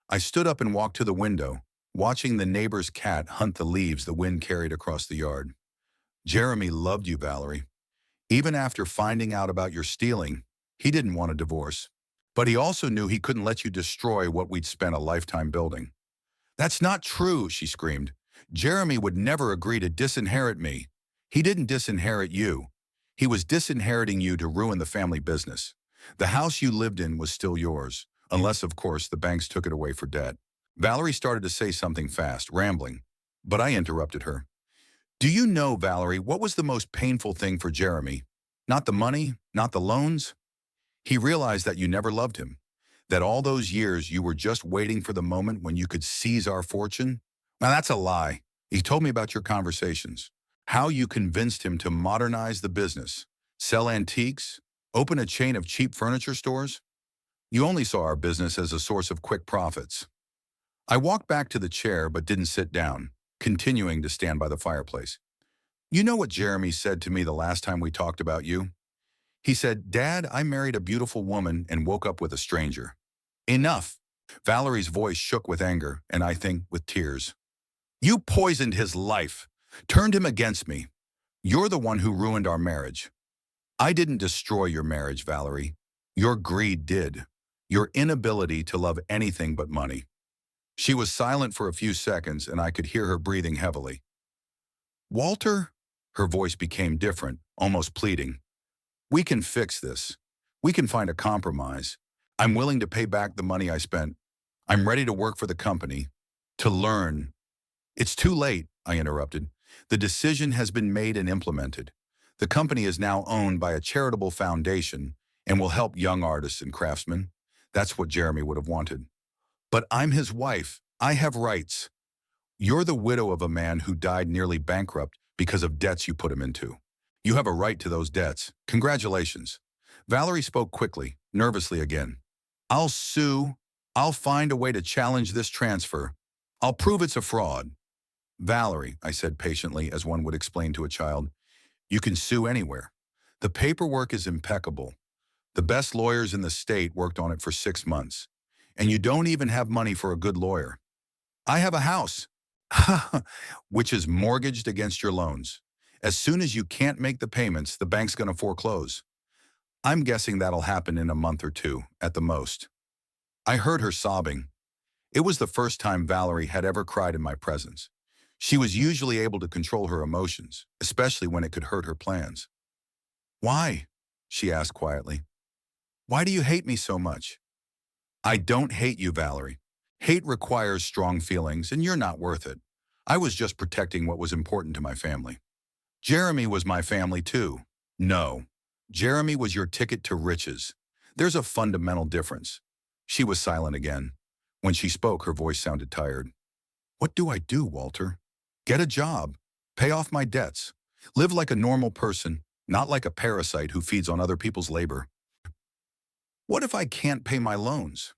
I stood up and walked to the window, watching the neighbor's cat hunt the leaves the wind carried across the yard. Jeremy loved you, Valerie. Even after finding out about your stealing, he didn't want a divorce. But he also knew he couldn't let you destroy what we'd spent a lifetime building. That's not true, she screamed. Jeremy would never agree to disinherit me. He didn't disinherit you. He was disinheriting you to ruin the family business. The house you lived in was still yours, unless, of course, the banks took it away for debt. Valerie started to say something fast, rambling, but I interrupted her. Do you know, Valerie, what was the most painful thing for Jeremy? Not the money, not the loans. He realized that you never loved him, that all those years you were just waiting for the moment when you could seize our fortune. Now that's a lie. He told me about your conversations, how you convinced him to modernize the business, sell antiques, open a chain of cheap furniture stores. You only saw our business as a source of quick profits. I walked back to the chair but didn't sit down, continuing to stand by the fireplace. You know what Jeremy said to me the last time we talked about you? He said, Dad, I married a beautiful woman and woke up with a stranger. Enough. Valerie's voice shook with anger, and I think with tears. You poisoned his life, turned him against me. You're the one who ruined our marriage. I didn't destroy your marriage, Valerie. Your greed did. Your inability to love anything but money. She was silent for a few seconds, and I could hear her breathing heavily. Walter? Her voice became different, almost pleading. We can fix this. We can find a compromise. I'm willing to pay back the money I spent. I'm ready to work for the company, to learn. It's too late, I interrupted. The decision has been made and implemented. The company is now owned by a charitable foundation and will help young artists and craftsmen. That's what Jeremy would have wanted. But I'm his wife. I have rights. You're the widow of a man who died nearly bankrupt because of debts you put him into. You have a right to those debts. Congratulations. Valerie spoke quickly, nervously again. I'll sue. I'll find a way to challenge this transfer. I'll prove it's a fraud. Valerie, I said patiently, as one would explain to a child, you can sue anywhere. The paperwork is impeccable. The best lawyers in the state worked on it for 6 months. And you don't even have money for a good lawyer. I have a house, which is mortgaged against your loans. As soon as you can't make the payments, the bank's going to foreclose. I'm guessing that'll happen in a month or two, at the most. I heard her sobbing. It was the first time Valerie had ever cried in my presence. She was usually able to control her emotions, especially when it could hurt her plans. Why? She asked quietly. Why do you hate me so much? I don't hate you, Valerie. Hate requires strong feelings, and you're not worth it. I was just protecting what was important to my family. Jeremy was my family too. No, Jeremy was your ticket to riches. There's a fundamental difference. She was silent again. When she spoke, her voice sounded tired. What do I do, Walter? Get a job, pay off my debts, live like a normal person, not like a parasite who feeds on other people's labor. What if I can't pay my loans?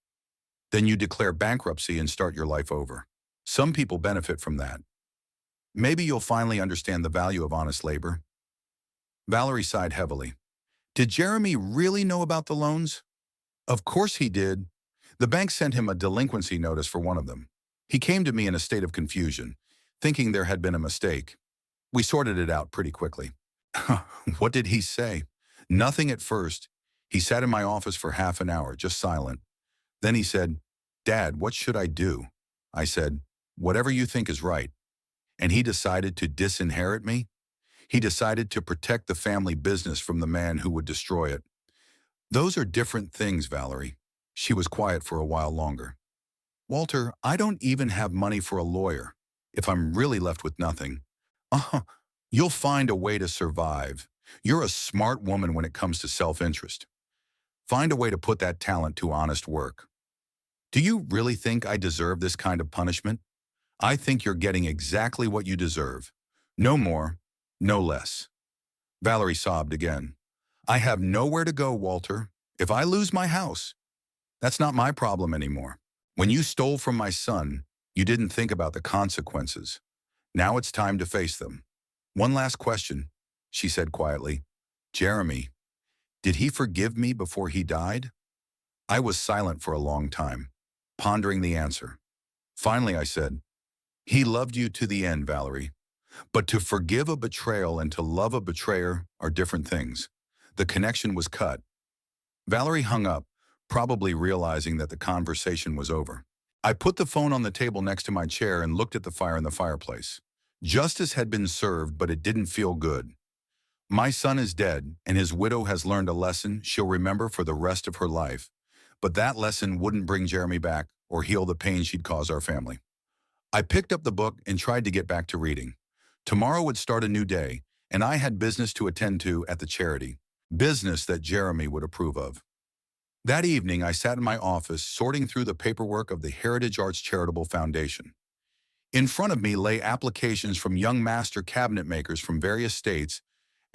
Then you declare bankruptcy and start your life over. Some people benefit from that. Maybe you'll finally understand the value of honest labor. Valerie sighed heavily. Did Jeremy really know about the loans? Of course he did. The bank sent him a delinquency notice for one of them. He came to me in a state of confusion, thinking there had been a mistake. We sorted it out pretty quickly. What did he say? Nothing at first. He sat in my office for half an hour, just silent. Then he said, Dad, what should I do? I said, whatever you think is right. And he decided to disinherit me? He decided to protect the family business from the man who would destroy it. Those are different things, Valerie. She was quiet for a while longer. Walter, I don't even have money for a lawyer. If I'm really left with nothing, Uh, you'll find a way to survive. You're a smart woman when it comes to self-interest. Find a way to put that talent to honest work. Do you really think I deserve this kind of punishment? I think you're getting exactly what you deserve. No more, no less. Valerie sobbed again. I have nowhere to go, Walter. If I lose my house, that's not my problem anymore. When you stole from my son, you didn't think about the consequences. Now it's time to face them. One last question, she said quietly. Jeremy, did he forgive me before he died? I was silent for a long time, pondering the answer. Finally, I said, he loved you to the end, Valerie. But to forgive a betrayal and to love a betrayer are different things. The connection was cut. Valerie hung up, probably realizing that the conversation was over. I put the phone on the table next to my chair and looked at the fire in the fireplace. Justice had been served, but it didn't feel good. My son is dead, and his widow has learned a lesson she'll remember for the rest of her life. But that lesson wouldn't bring Jeremy back or heal the pain she'd caused our family. I picked up the book and tried to get back to reading. Tomorrow would start a new day, and I had business to attend to at the charity. Business that Jeremy would approve of. That evening, I sat in my office sorting through the paperwork of the Heritage Arts Charitable Foundation. In front of me lay applications from young master cabinet makers from various states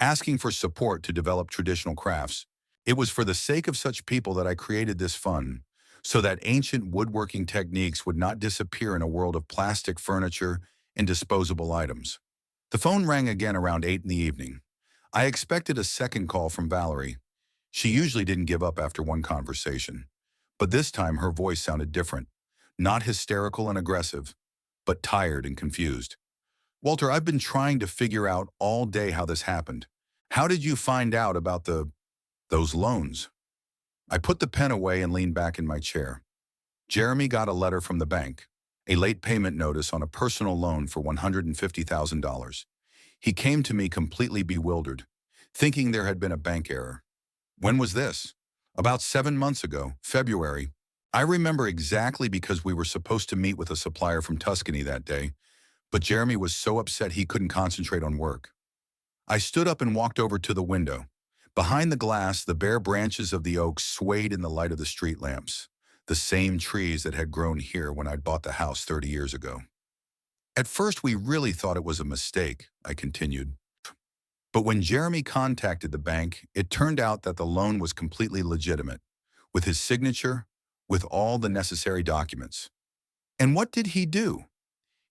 asking for support to develop traditional crafts. It was for the sake of such people that I created this fund, so that ancient woodworking techniques would not disappear in a world of plastic furniture and disposable items. The phone rang again around 8 in the evening. I expected a second call from Valerie. She usually didn't give up after one conversation. But this time her voice sounded different. Not hysterical and aggressive, but tired and confused. Walter, I've been trying to figure out all day how this happened. How did you find out about those loans? I put the pen away and leaned back in my chair. Jeremy got a letter from the bank, a late payment notice on a personal loan for $150,000. He came to me completely bewildered, thinking there had been a bank error. When was this? About 7 months ago, February. I remember exactly because we were supposed to meet with a supplier from Tuscany that day, but Jeremy was so upset he couldn't concentrate on work. I stood up and walked over to the window. Behind the glass, the bare branches of the oak swayed in the light of the street lamps, the same trees that had grown here when I'd bought the house 30 years ago. At first, we really thought it was a mistake, I continued. But when Jeremy contacted the bank, it turned out that the loan was completely legitimate, with his signature, with all the necessary documents. And what did he do?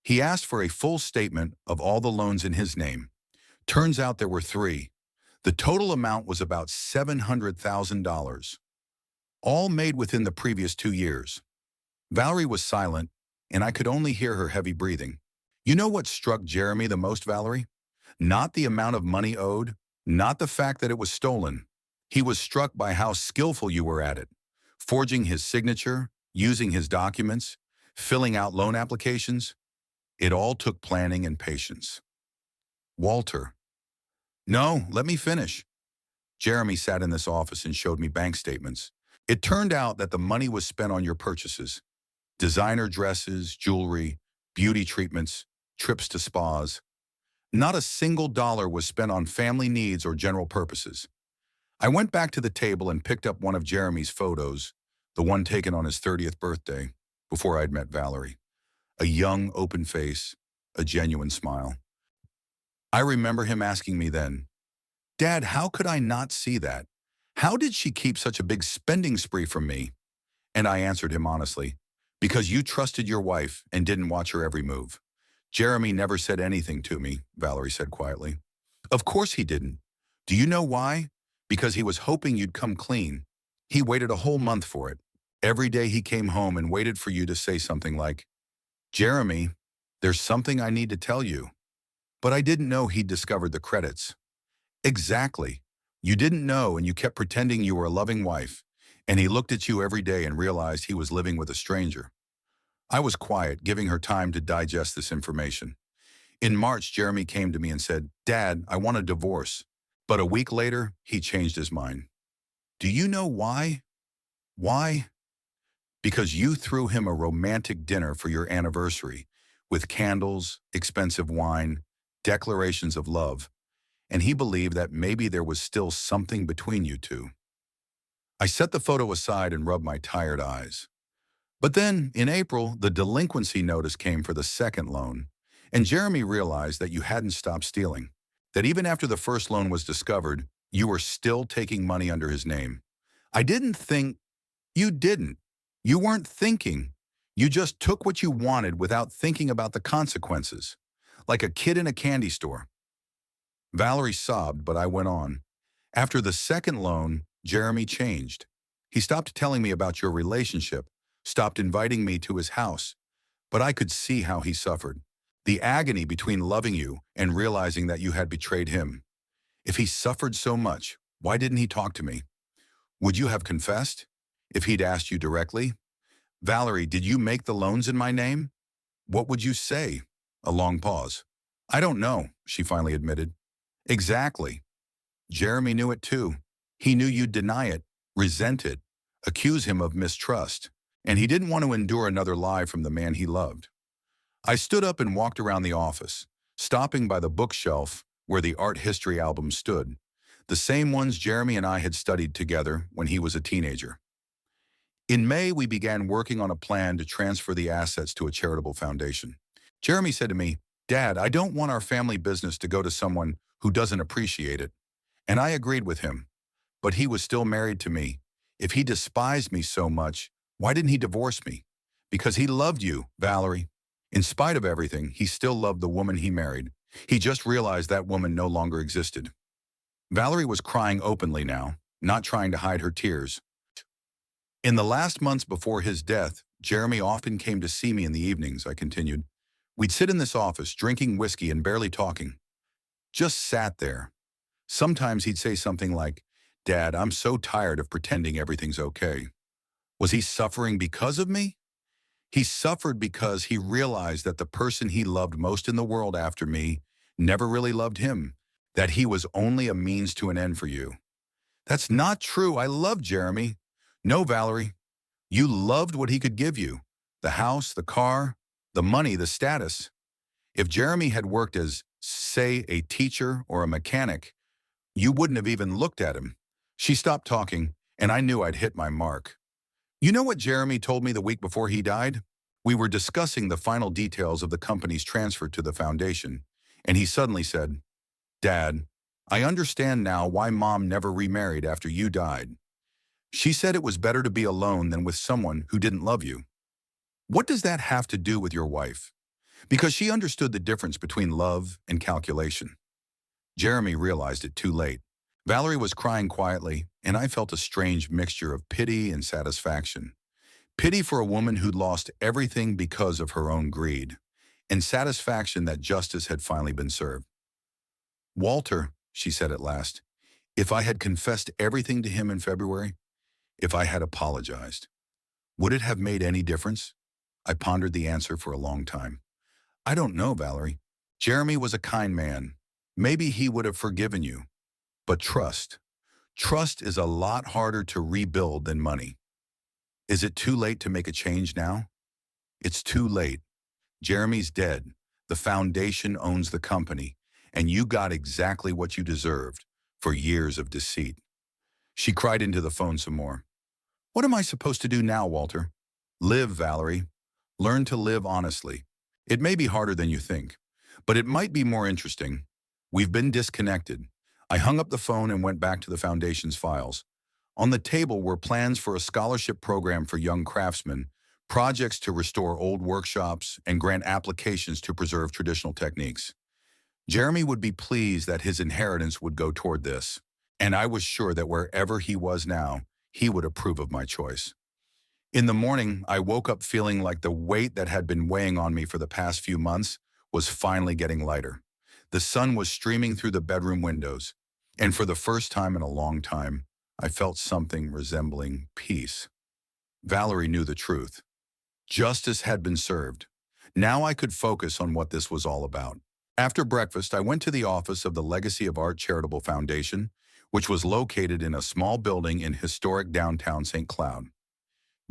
He asked for a full statement of all the loans in his name. Turns out there were 3. The total amount was about $700,000, all made within the previous 2 years. Valerie was silent, and I could only hear her heavy breathing. You know what struck Jeremy the most, Valerie? Not the amount of money owed, not the fact that it was stolen. He was struck by how skillful you were at it, forging his signature, using his documents, filling out loan applications. It all took planning and patience. Walter. No, let me finish. Jeremy sat in this office and showed me bank statements. It turned out that the money was spent on your purchases. Designer dresses, jewelry, beauty treatments, trips to spas. Not a single dollar was spent on family needs or general purposes. I went back to the table and picked up one of Jeremy's photos, the one taken on his 30th birthday, before I'd met Valerie. A young, open face, a genuine smile. I remember him asking me then, Dad, how could I not see that? How did she keep such a big spending spree from me? And I answered him honestly, because you trusted your wife and didn't watch her every move. Jeremy never said anything to me, Valerie said quietly. Of course he didn't. Do you know why? Because he was hoping you'd come clean. He waited a whole month for it. Every day he came home and waited for you to say something like, Jeremy, there's something I need to tell you. But I didn't know he'd discovered the credits. Exactly. You didn't know and you kept pretending you were a loving wife, and he looked at you every day and realized he was living with a stranger. I was quiet, giving her time to digest this information. In March, Jeremy came to me and said, Dad, I want a divorce. But a week later, he changed his mind. Do you know why? Why? Because you threw him a romantic dinner for your anniversary, with candles, expensive wine, declarations of love, and he believed that maybe there was still something between you two. I set the photo aside and rubbed my tired eyes. But then, in April, the delinquency notice came for the second loan, and Jeremy realized that you hadn't stopped stealing, that even after the first loan was discovered, you were still taking money under his name. I didn't think. You didn't. You weren't thinking. You just took what you wanted without thinking about the consequences, like a kid in a candy store. Valerie sobbed, but I went on. After the second loan, Jeremy changed. He stopped telling me about your relationship, stopped inviting me to his house, but I could see how he suffered. The agony between loving you and realizing that you had betrayed him. If he suffered so much, why didn't he talk to me? Would you have confessed? If he'd asked you directly? Valerie, did you make the loans in my name? What would you say? A long pause. I don't know, she finally admitted. Exactly. Jeremy knew it too. He knew you'd deny it, resent it, accuse him of mistrust, and he didn't want to endure another lie from the man he loved. I stood up and walked around the office, stopping by the bookshelf where the art history albums stood, the same ones Jeremy and I had studied together when he was a teenager. In May, we began working on a plan to transfer the assets to a charitable foundation. Jeremy said to me, Dad, I don't want our family business to go to someone who doesn't appreciate it. And I agreed with him. But he was still married to me. If he despised me so much, why didn't he divorce me? Because he loved you, Valerie. In spite of everything, he still loved the woman he married. He just realized that woman no longer existed. Valerie was crying openly now, not trying to hide her tears. In the last months before his death, Jeremy often came to see me in the evenings, I continued. We'd sit in this office, drinking whiskey and barely talking. Just sat there. Sometimes he'd say something like, Dad, I'm so tired of pretending everything's okay. Was he suffering because of me? He suffered because he realized that the person he loved most in the world after me never really loved him, that he was only a means to an end for you. That's not true. I love Jeremy. No, Valerie. You loved what he could give you. The house, the car, the money, the status. If Jeremy had worked as, say, a teacher or a mechanic, you wouldn't have even looked at him. She stopped talking, and I knew I'd hit my mark. You know what Jeremy told me the week before he died? We were discussing the final details of the company's transfer to the foundation, and he suddenly said, Dad, I understand now why Mom never remarried after you died. She said it was better to be alone than with someone who didn't love you. What does that have to do with your wife? Because she understood the difference between love and calculation. Jeremy realized it too late. Valerie was crying quietly, and I felt a strange mixture of pity and satisfaction. Pity for a woman who'd lost everything because of her own greed, and satisfaction that justice had finally been served. Walter, she said at last, if I had confessed everything to him in February, if I had apologized, would it have made any difference? I pondered the answer for a long time. I don't know, Valerie. Jeremy was a kind man. Maybe he would have forgiven you. But trust is a lot harder to rebuild than money. Is it too late to make a change now? It's too late. Jeremy's dead. The foundation owns the company, and you got exactly what you deserved for years of deceit. She cried into the phone some more. What am I supposed to do now, Walter? Live, Valerie. Learn to live honestly. It may be harder than you think, but it might be more interesting. We've been disconnected. I hung up the phone and went back to the foundation's files. On the table were plans for a scholarship program for young craftsmen, projects to restore old workshops, and grant applications to preserve traditional techniques. Jeremy would be pleased that his inheritance would go toward this, and I was sure that wherever he was now, he would approve of my choice. In the morning, I woke up feeling like the weight that had been weighing on me for the past few months was finally getting lighter. The sun was streaming through the bedroom windows, and for the first time in a long time, I felt something resembling peace. Valerie knew the truth. Justice had been served. Now I could focus on what this was all about. After breakfast, I went to the office of the Legacy of Art Charitable Foundation, which was located in a small building in historic downtown St. Cloud.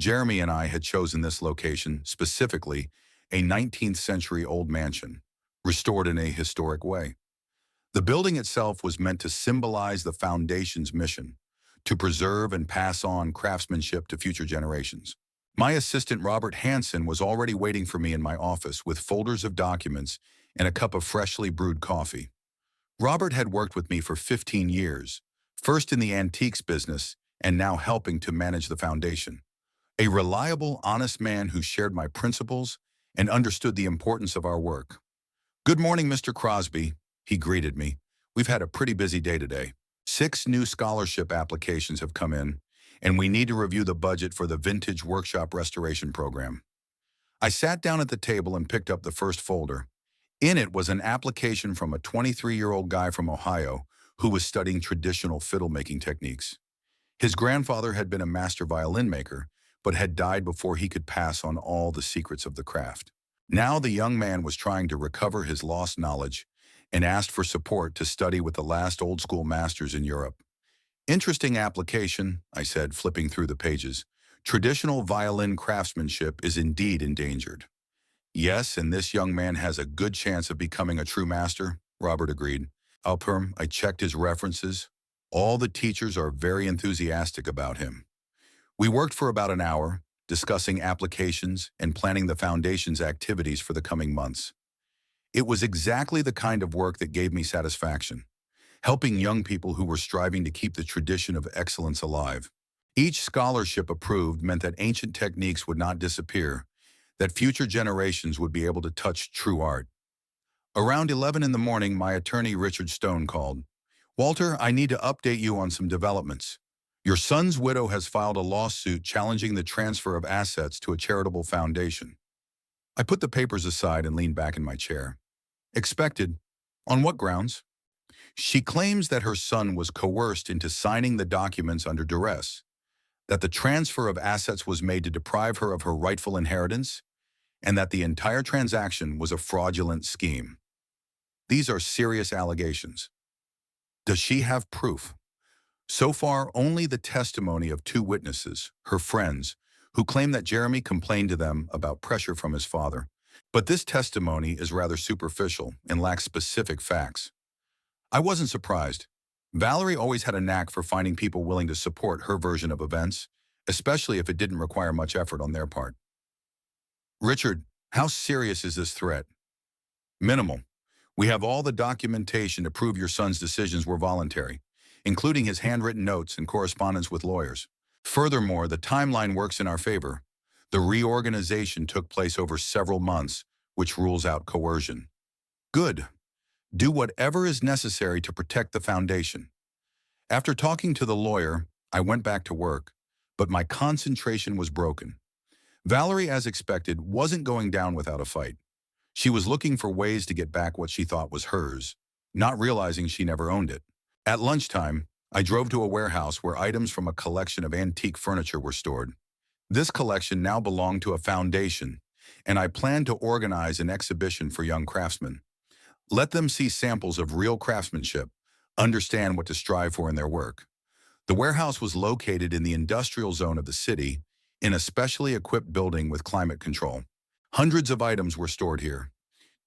Jeremy and I had chosen this location, specifically a 19th century old mansion, restored in a historic way. The building itself was meant to symbolize the foundation's mission, to preserve and pass on craftsmanship to future generations. My assistant Robert Hansen was already waiting for me in my office with folders of documents and a cup of freshly brewed coffee. Robert had worked with me for 15 years, first in the antiques business and now helping to manage the foundation. A reliable, honest man who shared my principles and understood the importance of our work. "Good morning, Mr. Crosby," he greeted me. "We've had a pretty busy day today. 6 new scholarship applications have come in, and we need to review the budget for the Vintage Workshop Restoration Program." I sat down at the table and picked up the first folder. In it was an application from a 23-year-old guy from Ohio who was studying traditional fiddle-making techniques. His grandfather had been a master violin maker, but had died before he could pass on all the secrets of the craft. Now the young man was trying to recover his lost knowledge and asked for support to study with the last old-school masters in Europe. "Interesting application," I said, flipping through the pages. "Traditional violin craftsmanship is indeed endangered." "Yes, and this young man has a good chance of becoming a true master," Robert agreed. I checked his references. All the teachers are very enthusiastic about him. We worked for about an hour, discussing applications and planning the foundation's activities for the coming months. It was exactly the kind of work that gave me satisfaction, helping young people who were striving to keep the tradition of excellence alive. Each scholarship approved meant that ancient techniques would not disappear, that future generations would be able to touch true art. Around 11 in the morning, my attorney Richard Stone called. "Walter, I need to update you on some developments. Your son's widow has filed a lawsuit challenging the transfer of assets to a charitable foundation." I put the papers aside and leaned back in my chair. "Expected. On what grounds?" "She claims that her son was coerced into signing the documents under duress, that the transfer of assets was made to deprive her of her rightful inheritance, and that the entire transaction was a fraudulent scheme. These are serious allegations." "Does she have proof?" "So far, only the testimony of 2 witnesses, her friends, who claim that Jeremy complained to them about pressure from his father. But this testimony is rather superficial and lacks specific facts." I wasn't surprised. Valerie always had a knack for finding people willing to support her version of events, especially if it didn't require much effort on their part. "Richard, how serious is this threat?" "Minimal. We have all the documentation to prove your son's decisions were voluntary, including his handwritten notes and correspondence with lawyers. Furthermore, the timeline works in our favor. The reorganization took place over several months, which rules out coercion." "Good. Do whatever is necessary to protect the foundation." After talking to the lawyer, I went back to work, but my concentration was broken. Valerie, as expected, wasn't going down without a fight. She was looking for ways to get back what she thought was hers, not realizing she never owned it. At lunchtime, I drove to a warehouse where items from a collection of antique furniture were stored. This collection now belonged to a foundation, and I planned to organize an exhibition for young craftsmen. Let them see samples of real craftsmanship, understand what to strive for in their work. The warehouse was located in the industrial zone of the city, in a specially equipped building with climate control. Hundreds of items were stored here.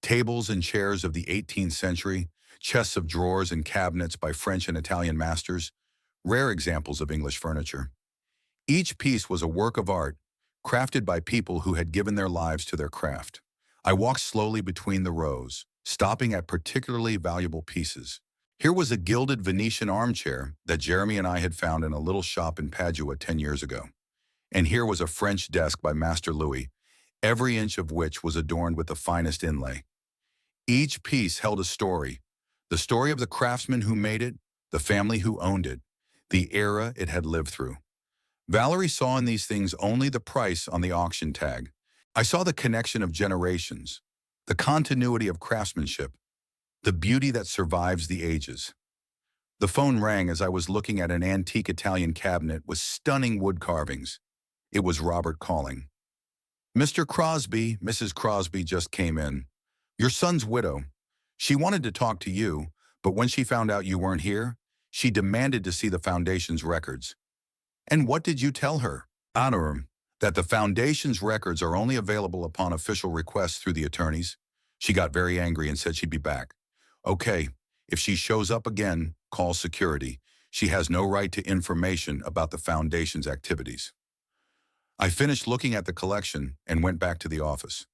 Tables and chairs of the 18th century, chests of drawers and cabinets by French and Italian masters, rare examples of English furniture. Each piece was a work of art, crafted by people who had given their lives to their craft. I walked slowly between the rows, stopping at particularly valuable pieces. Here was a gilded Venetian armchair that Jeremy and I had found in a little shop in Padua 10 years ago. And here was a French desk by Master Louis, every inch of which was adorned with the finest inlay. Each piece held a story, the story of the craftsman who made it, the family who owned it, the era it had lived through. Valerie saw in these things only the price on the auction tag. I saw the connection of generations, the continuity of craftsmanship, the beauty that survives the ages. The phone rang as I was looking at an antique Italian cabinet with stunning wood carvings. It was Robert calling. "Mr. Crosby, Mrs. Crosby just came in. Your son's widow. She wanted to talk to you, but when she found out you weren't here, she demanded to see the foundation's records." "And what did you tell her?" "Honor, that the foundation's records are only available upon official request through the attorneys. She got very angry and said she'd be back. Okay, if she shows up again, call security. She has no right to information about the foundation's activities. I finished looking at the collection and went back to the office.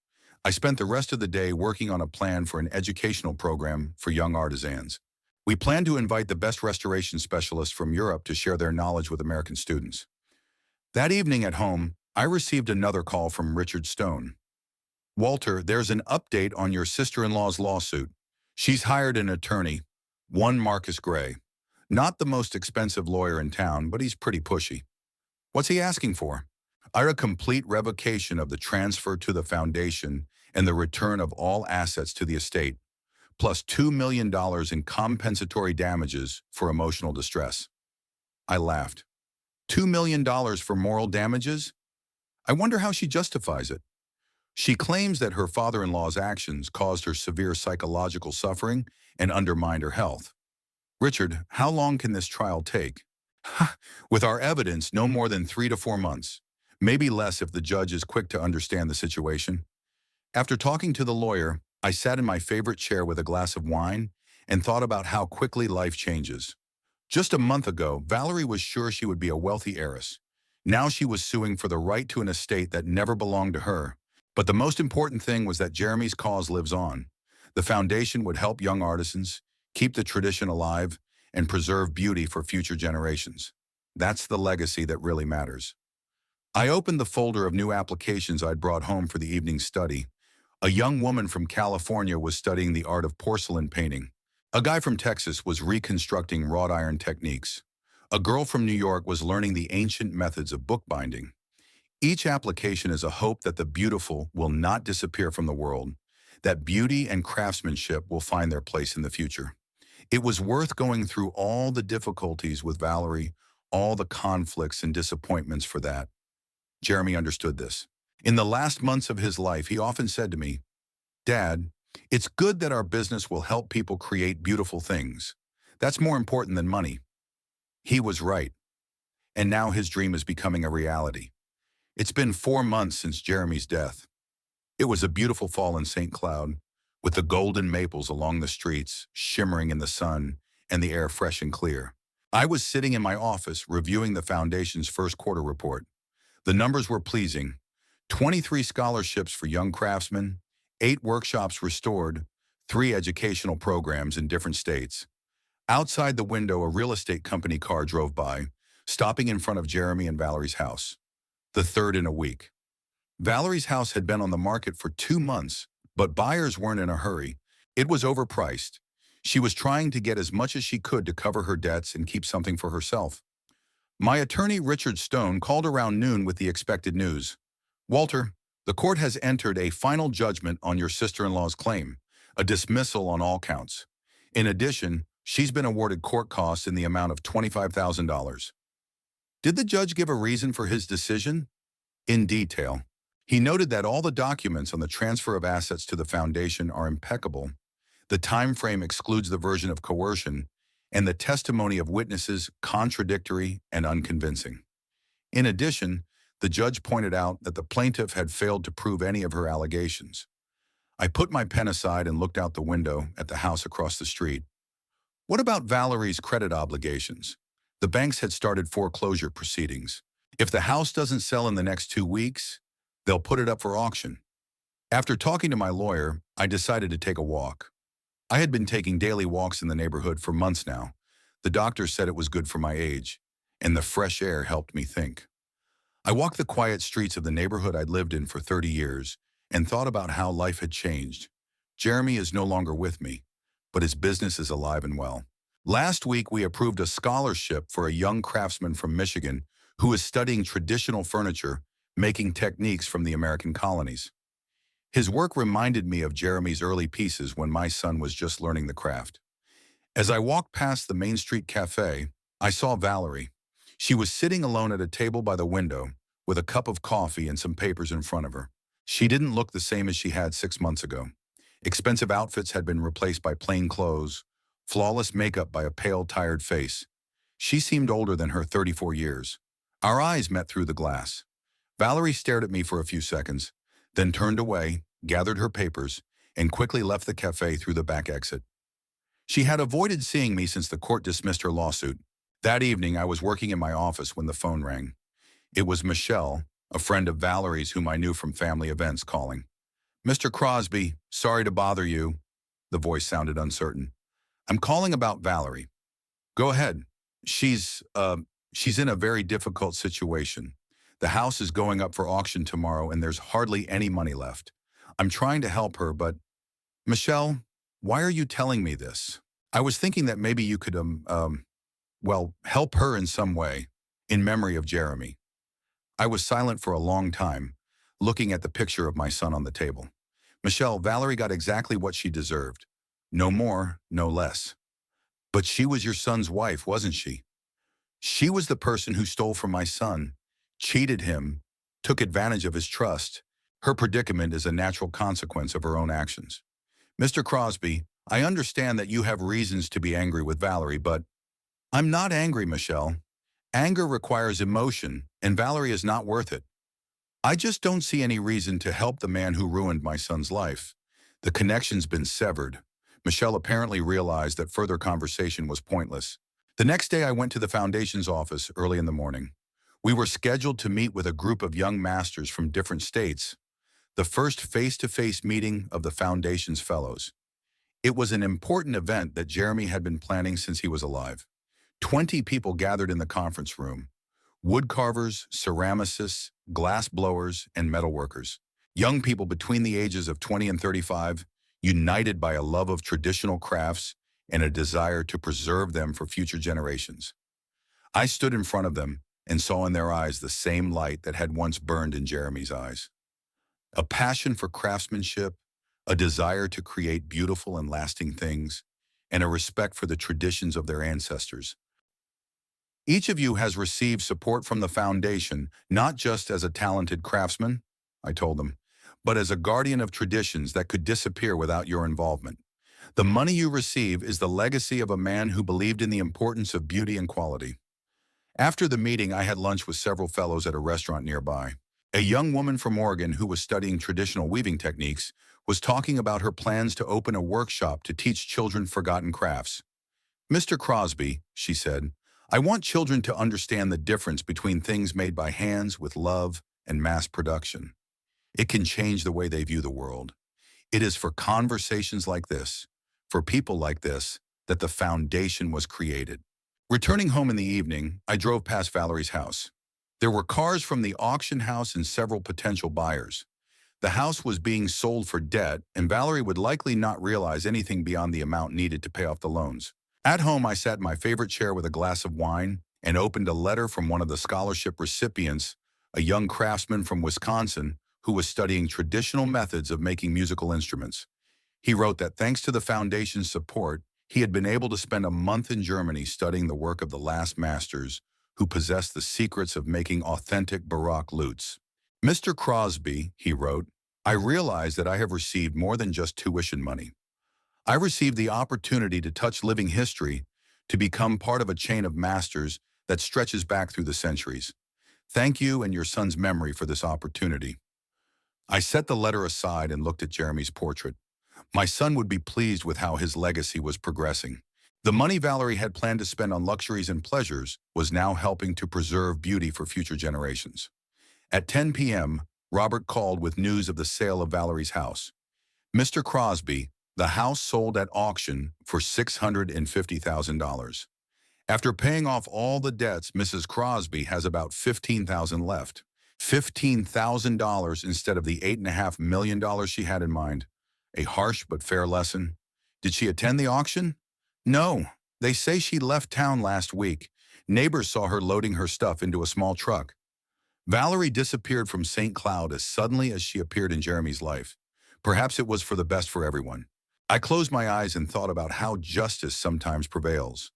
I spent the rest of the day working on a plan for an educational program for young artisans. We plan to invite the best restoration specialists from Europe to share their knowledge with American students. That evening at home, I received another call from Richard Stone. Walter, there's an update on your sister-in-law's lawsuit. She's hired an attorney, one Marcus Gray. Not the most expensive lawyer in town, but he's pretty pushy. What's he asking for? A complete revocation of the transfer to the foundation and the return of all assets to the estate, plus $2 million in compensatory damages for emotional distress. I laughed. $2 million for moral damages? I wonder how she justifies it. She claims that her father-in-law's actions caused her severe psychological suffering and undermined her health. Richard, how long can this trial take? With our evidence, no more than 3 to 4 months. Maybe less if the judge is quick to understand the situation. After talking to the lawyer, I sat in my favorite chair with a glass of wine and thought about how quickly life changes. Just a month ago, Valerie was sure she would be a wealthy heiress. Now she was suing for the right to an estate that never belonged to her. But the most important thing was that Jeremy's cause lives on. The foundation would help young artisans, keep the tradition alive, and preserve beauty for future generations. That's the legacy that really matters. I opened the folder of new applications I'd brought home for the evening study. A young woman from California was studying the art of porcelain painting. A guy from Texas was reconstructing wrought iron techniques. A girl from New York was learning the ancient methods of bookbinding. Each application is a hope that the beautiful will not disappear from the world, that beauty and craftsmanship will find their place in the future. It was worth going through all the difficulties with Valerie, all the conflicts and disappointments for that. Jeremy understood this. In the last months of his life, he often said to me, "Dad, it's good that our business will help people create beautiful things. That's more important than money." He was right. And now his dream is becoming a reality. It's been 4 months since Jeremy's death. It was a beautiful fall in St. Cloud, with the golden maples along the streets, shimmering in the sun, and the air fresh and clear. I was sitting in my office reviewing the foundation's first quarter report. The numbers were pleasing. 23 scholarships for young craftsmen, 8 workshops restored, 3 educational programs in different states. Outside the window, a real estate company car drove by, stopping in front of Jeremy and Valerie's house. The third in a week. Valerie's house had been on the market for 2 months, but buyers weren't in a hurry. It was overpriced. She was trying to get as much as she could to cover her debts and keep something for herself. My attorney, Richard Stone, called around noon with the expected news. "Walter, the court has entered a final judgment on your sister-in-law's claim, a dismissal on all counts. In addition, she's been awarded court costs in the amount of $25,000. Did the judge give a reason for his decision? In detail. He noted that all the documents on the transfer of assets to the foundation are impeccable. The time frame excludes the version of coercion, and the testimony of witnesses contradictory and unconvincing. In addition, the judge pointed out that the plaintiff had failed to prove any of her allegations. I put my pen aside and looked out the window at the house across the street. What about Valerie's credit obligations? The banks had started foreclosure proceedings. If the house doesn't sell in the next 2 weeks, they'll put it up for auction. After talking to my lawyer, I decided to take a walk. I had been taking daily walks in the neighborhood for months now. The doctor said it was good for my age, and the fresh air helped me think. I walked the quiet streets of the neighborhood I'd lived in for 30 years and thought about how life had changed. Jeremy is no longer with me, but his business is alive and well. Last week, we approved a scholarship for a young craftsman from Michigan who is studying traditional furniture, making techniques from the American colonies. His work reminded me of Jeremy's early pieces when my son was just learning the craft. As I walked past the Main Street Cafe, I saw Valerie. She was sitting alone at a table by the window with a cup of coffee and some papers in front of her. She didn't look the same as she had 6 months ago. Expensive outfits had been replaced by plain clothes, flawless makeup by a pale, tired face. She seemed older than her 34 years. Our eyes met through the glass. Valerie stared at me for a few seconds, then turned away, gathered her papers, and quickly left the cafe through the back exit. She had avoided seeing me since the court dismissed her lawsuit. That evening, I was working in my office when the phone rang. It was Michelle, a friend of Valerie's whom I knew from family events, calling. "Mr. Crosby, sorry to bother you." The voice sounded uncertain. "I'm calling about Valerie." "Go ahead." She's, uh, she's in a very difficult situation. The house is going up for auction tomorrow and there's hardly any money left. I'm trying to help her, but Michelle, why are you telling me this? I was thinking that maybe you could, help her in some way, in memory of Jeremy. I was silent for a long time, looking at the picture of my son on the table. Michelle, Valerie got exactly what she deserved. No more, no less. But she was your son's wife, wasn't she? She was the person who stole from my son, cheated him, took advantage of his trust. Her predicament is a natural consequence of her own actions. Mr. Crosby, I understand that you have reasons to be angry with Valerie, but I'm not angry, Michelle. Anger requires emotion, and Valerie is not worth it. I just don't see any reason to help the man who ruined my son's life. The connection's been severed. Michelle apparently realized that further conversation was pointless. The next day I went to the foundation's office early in the morning. We were scheduled to meet with a group of young masters from different states, the first face-to-face meeting of the foundation's fellows. It was an important event that Jeremy had been planning since he was alive. 20 people gathered in the conference room. Wood carvers, ceramicists, glass blowers, and metalworkers. Young people between the ages of 20 and 35, united by a love of traditional crafts and a desire to preserve them for future generations. I stood in front of them and saw in their eyes the same light that had once burned in Jeremy's eyes. A passion for craftsmanship, a desire to create beautiful and lasting things, and a respect for the traditions of their ancestors. Each of you has received support from the foundation, not just as a talented craftsman, I told them, but as a guardian of traditions that could disappear without your involvement. The money you receive is the legacy of a man who believed in the importance of beauty and quality. After the meeting, I had lunch with several fellows at a restaurant nearby. A young woman from Oregon who was studying traditional weaving techniques was talking about her plans to open a workshop to teach children forgotten crafts. "Mr. Crosby," she said, "I want children to understand the difference between things made by hands with love and mass production. It can change the way they view the world. It is for conversations like this, for people like this, that the foundation was created." Returning home in the evening, I drove past Valerie's house. There were cars from the auction house and several potential buyers. The house was being sold for debt, and Valerie would likely not realize anything beyond the amount needed to pay off the loans. At home, I sat in my favorite chair with a glass of wine and opened a letter from one of the scholarship recipients, a young craftsman from Wisconsin who was studying traditional methods of making musical instruments. He wrote that thanks to the foundation's support, he had been able to spend a month in Germany studying the work of the last masters who possessed the secrets of making authentic Baroque lutes. "Mr. Crosby," he wrote, "I realize that I have received more than just tuition money. I received the opportunity to touch living history, to become part of a chain of masters that stretches back through the centuries. Thank you and your son's memory for this opportunity." I set the letter aside and looked at Jeremy's portrait. My son would be pleased with how his legacy was progressing. The money Valerie had planned to spend on luxuries and pleasures was now helping to preserve beauty for future generations. At 10 p.m., Robert called with news of the sale of Valerie's house. "Mr. Crosby, the house sold at auction for $650,000. After paying off all the debts, Mrs. Crosby has about $15,000 left. $15,000 instead of the $8.5 million she had in mind. A harsh but fair lesson. Did she attend the auction? No. They say she left town last week. Neighbors saw her loading her stuff into a small truck. Valerie disappeared from St. Cloud as suddenly as she appeared in Jeremy's life. Perhaps it was for the best for everyone. I closed my eyes and thought about how justice sometimes prevails,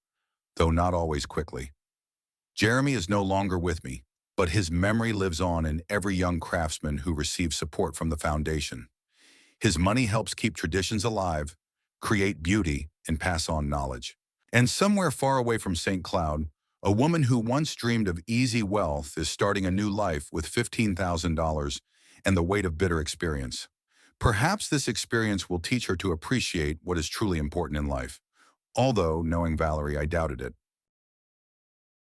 though not always quickly. Jeremy is no longer with me, but his memory lives on in every young craftsman who receives support from the foundation. His money helps keep traditions alive, create beauty, and pass on knowledge. And somewhere far away from St. Cloud, a woman who once dreamed of easy wealth is starting a new life with $15,000 and the weight of bitter experience. Perhaps this experience will teach her to appreciate what is truly important in life. Although, knowing Valerie, I doubted it.